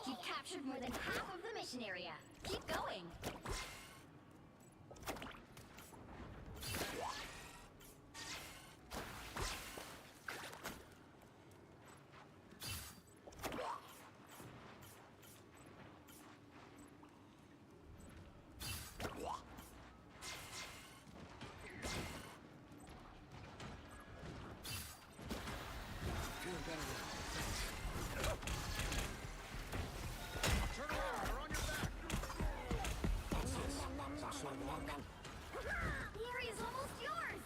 You've captured more than half of the mission area. Keep going. The area's almost yours.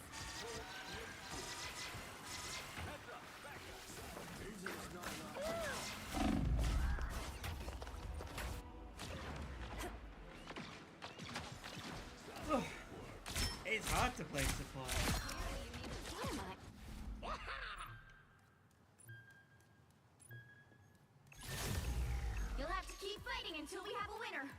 It's hard to play support. You'll have to keep fighting until we have a winner.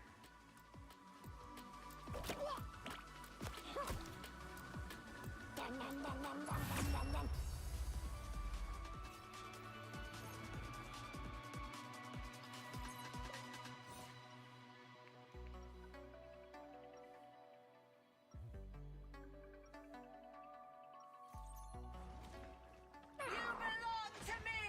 You belong to me!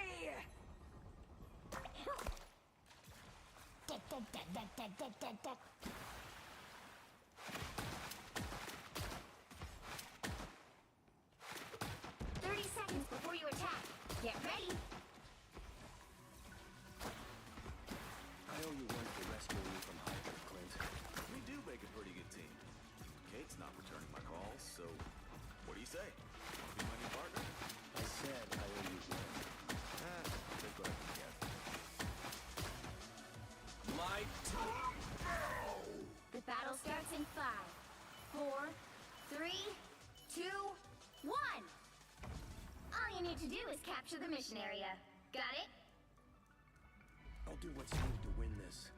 30 seconds before you attack. Get ready. I owe you one for rescuing me from Hydra, Clint. We do make a pretty good team. Kate's not returning my calls, so what do you say? Want to be my new partner? I said I owe you one. Take what I can get. My turn. The battle starts in 5, 4, 3, 2, 1. All you need to do is capture the mission area. Got it? I'll do what's needed to win this,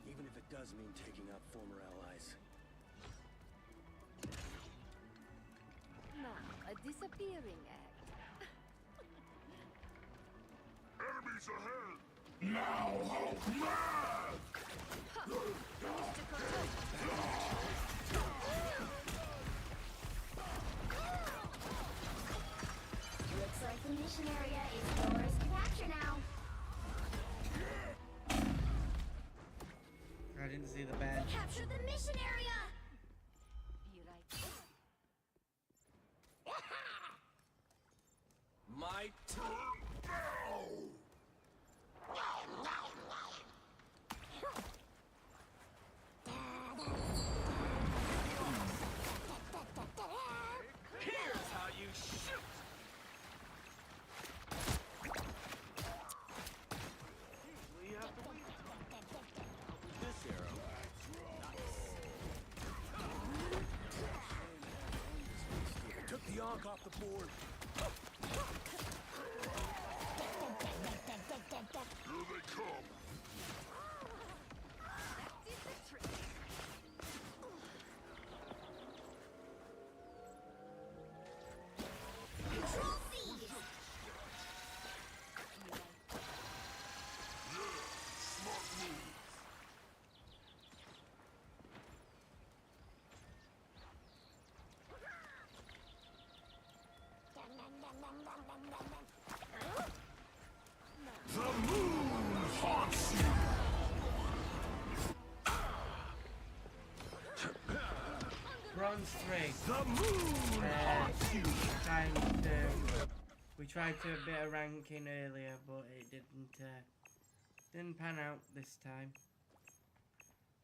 even if it does mean taking out former allies. Now, a disappearing act. Enemies ahead! Now, Hulk mad! Looks like the mission area is yours to capture now. I didn't see the bed. Capture the mission area! Be right there. My turn. Here's how you shoot! Usually you have to wait. With this arrow. I took the Ankh off the board. Here they come! That did the trick. Control C! Smart move! The moon haunts you! Bronze 3. The moon haunts you! We tried to a bit of ranking earlier, but it didn't pan out this time.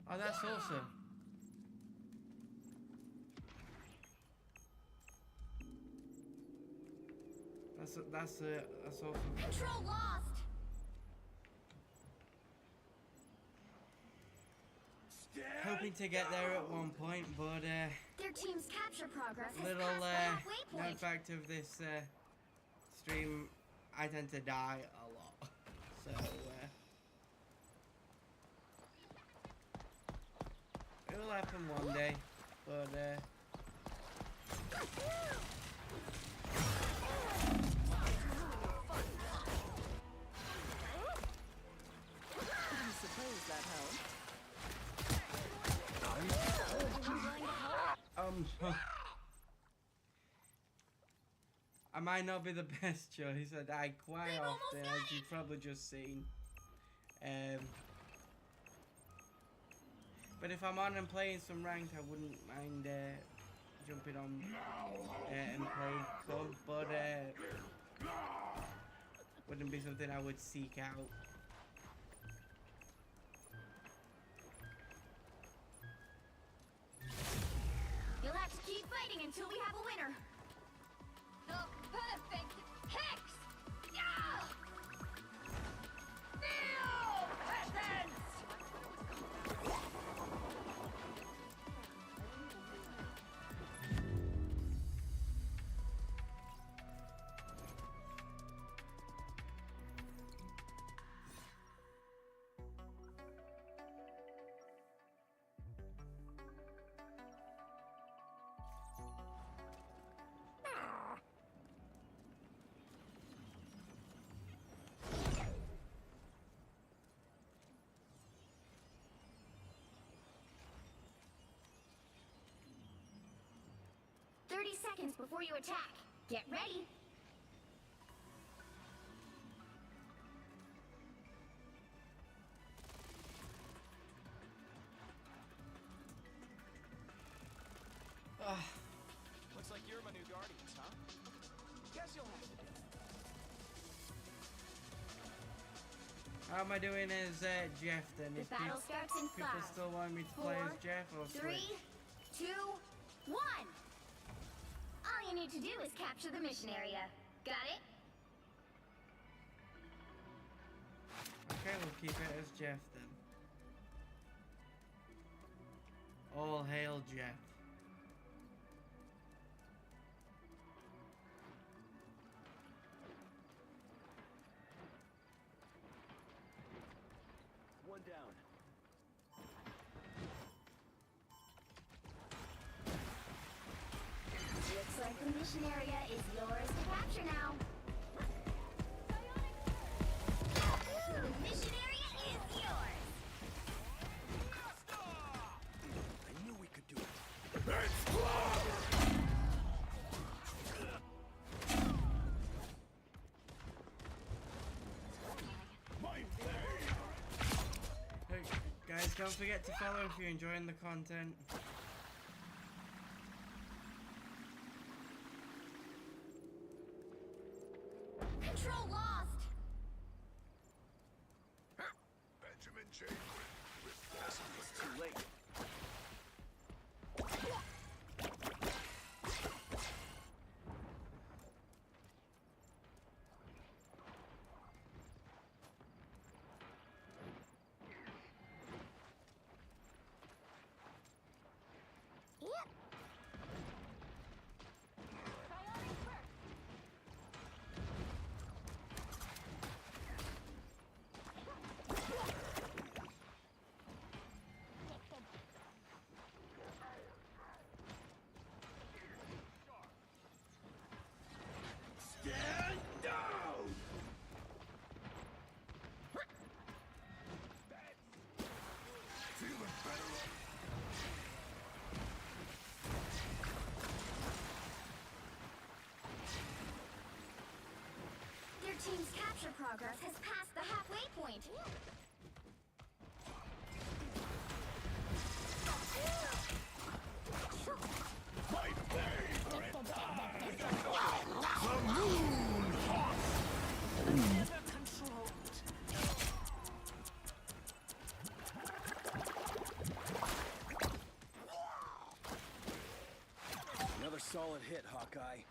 Oh, that's awesome. That's awesome. Control lost! Hoping to get there at one point, but Their team's capture progress has little passed the halfway known point. fact of this stream, I tend to die a lot. So it'll happen one day, but I suppose that helped. I might not be the best choice. I die quite often, as you've probably just seen. But if I'm on and playing some ranked, I wouldn't mind jumping on and playing some, but wouldn't be something I would seek out. You'll have to keep fighting until we have a winner. The perfect hex! Yeah! Neo peasants! 30 seconds before you attack. Get ready. Looks like you're my new guardians, huh? Guess you'll have to do. How am I doing as Jeff then? The battle starts in people 5, still want me to play as Jeff or 3, switch? 2, 1. All you need to do is capture the mission area. Got it? Okay, we'll keep it as Jeff then. All hail Jeff. One down. Looks like the mission area is yours to capture now. The mission area is yours. I knew we could do it. Hey, guys, don't forget to follow if you're enjoying the content. Control lost. Benjamin J. It's too late. Stand down! Feeling better? Their team's capture progress has passed the halfway point. My favorite time! The moon hawk! Never controlled. Another solid hit, Hawkeye.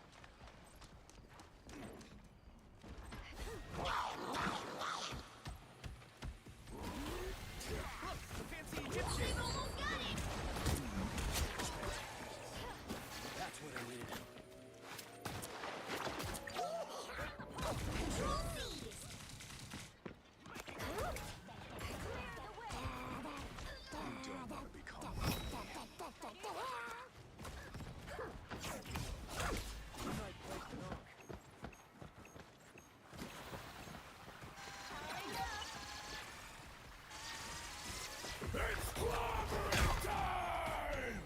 clobbering time!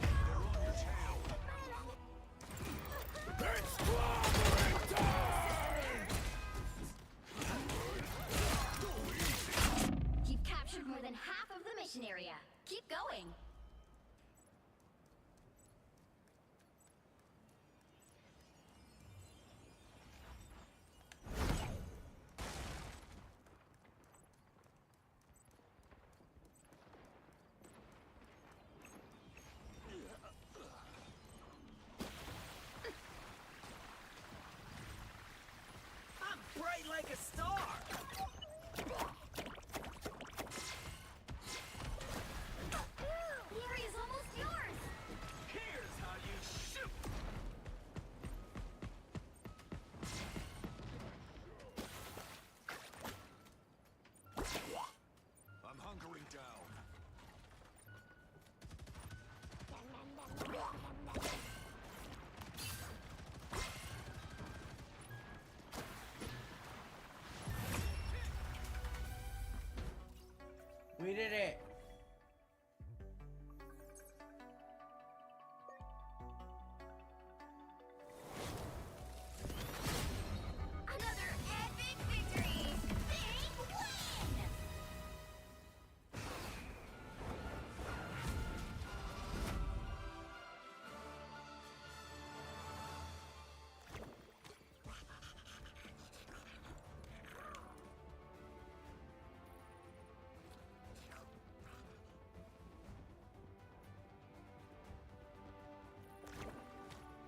They're on your tail. It's clobbering time! You've captured more than half of the mission area. Keep going. I'm bright like a star! The area's almost yours. Here's how you shoot! I'm hunkering down. We did it. Another epic victory. Big win.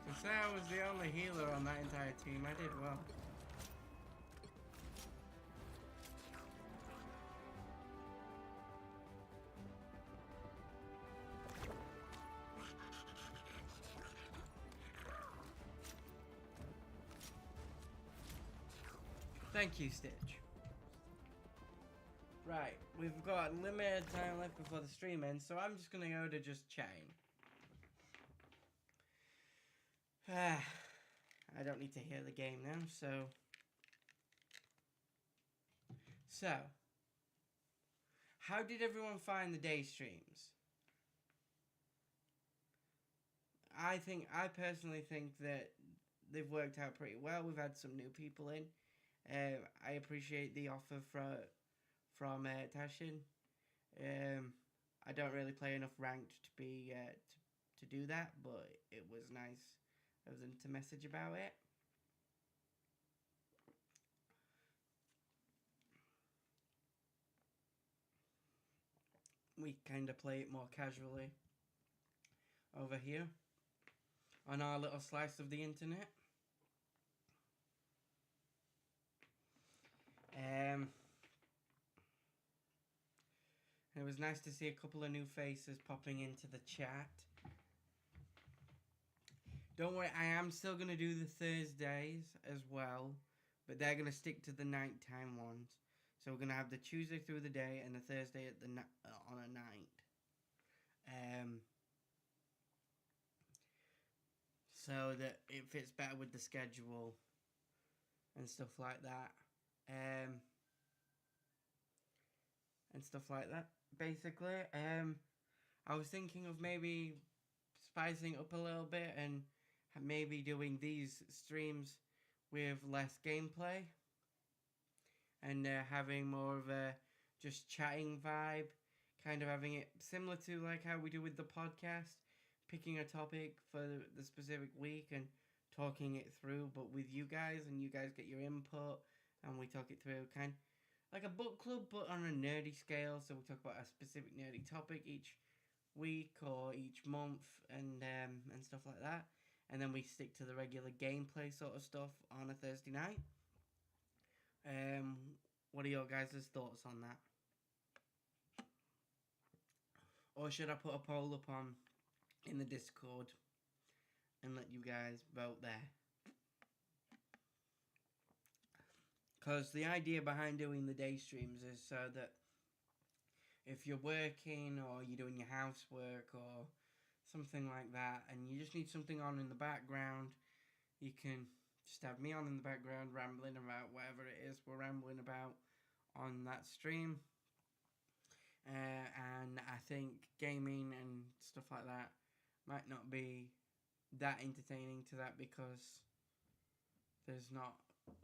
To say I was the only healer on that entire team, I did well. Thank you, Stitch. Right, we've got limited time left before the stream ends, so I'm just gonna go to just chatting. I don't need to hear the game now, so how did everyone find the day streams? I personally think that they've worked out pretty well. We've had some new people in. I appreciate the offer from Tashin. I don't really play enough ranked to be to do that, but it was nice of them to message about it. We kind of play it more casually over here on our little slice of the internet. It was nice to see a couple of new faces popping into the chat. Don't worry, I am still going to do the Thursdays as well, but they're going to stick to the nighttime ones. So we're going to have the Tuesday through the day and the Thursday at the on a night. So that it fits better with the schedule and stuff like that. Basically, I was thinking of maybe spicing up a little bit and maybe doing these streams with less gameplay and having more of a just chatting vibe, kind of having it similar to like how we do with the podcast, picking a topic for the specific week and talking it through, but with you guys, and you guys get your input and we talk it through, kind like a book club but on a nerdy scale. So we talk about a specific nerdy topic each week or each month and stuff like that, and then we stick to the regular gameplay sort of stuff on a Thursday night. What are your guys' thoughts on that? Or should I put a poll up on in the Discord and let you guys vote there? Because the idea behind doing the day streams is so that if you're working or you're doing your housework or something like that and you just need something on in the background, you can just have me on in the background rambling about whatever it is we're rambling about on that stream. and I think gaming and stuff like that might not be that entertaining to that because there's not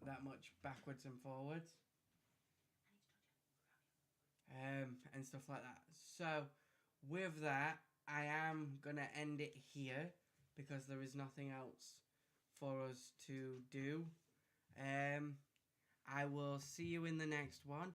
that much backwards and forwards and stuff like that. So with that, I am gonna end it here because there is nothing else for us to do. I will see you in the next one.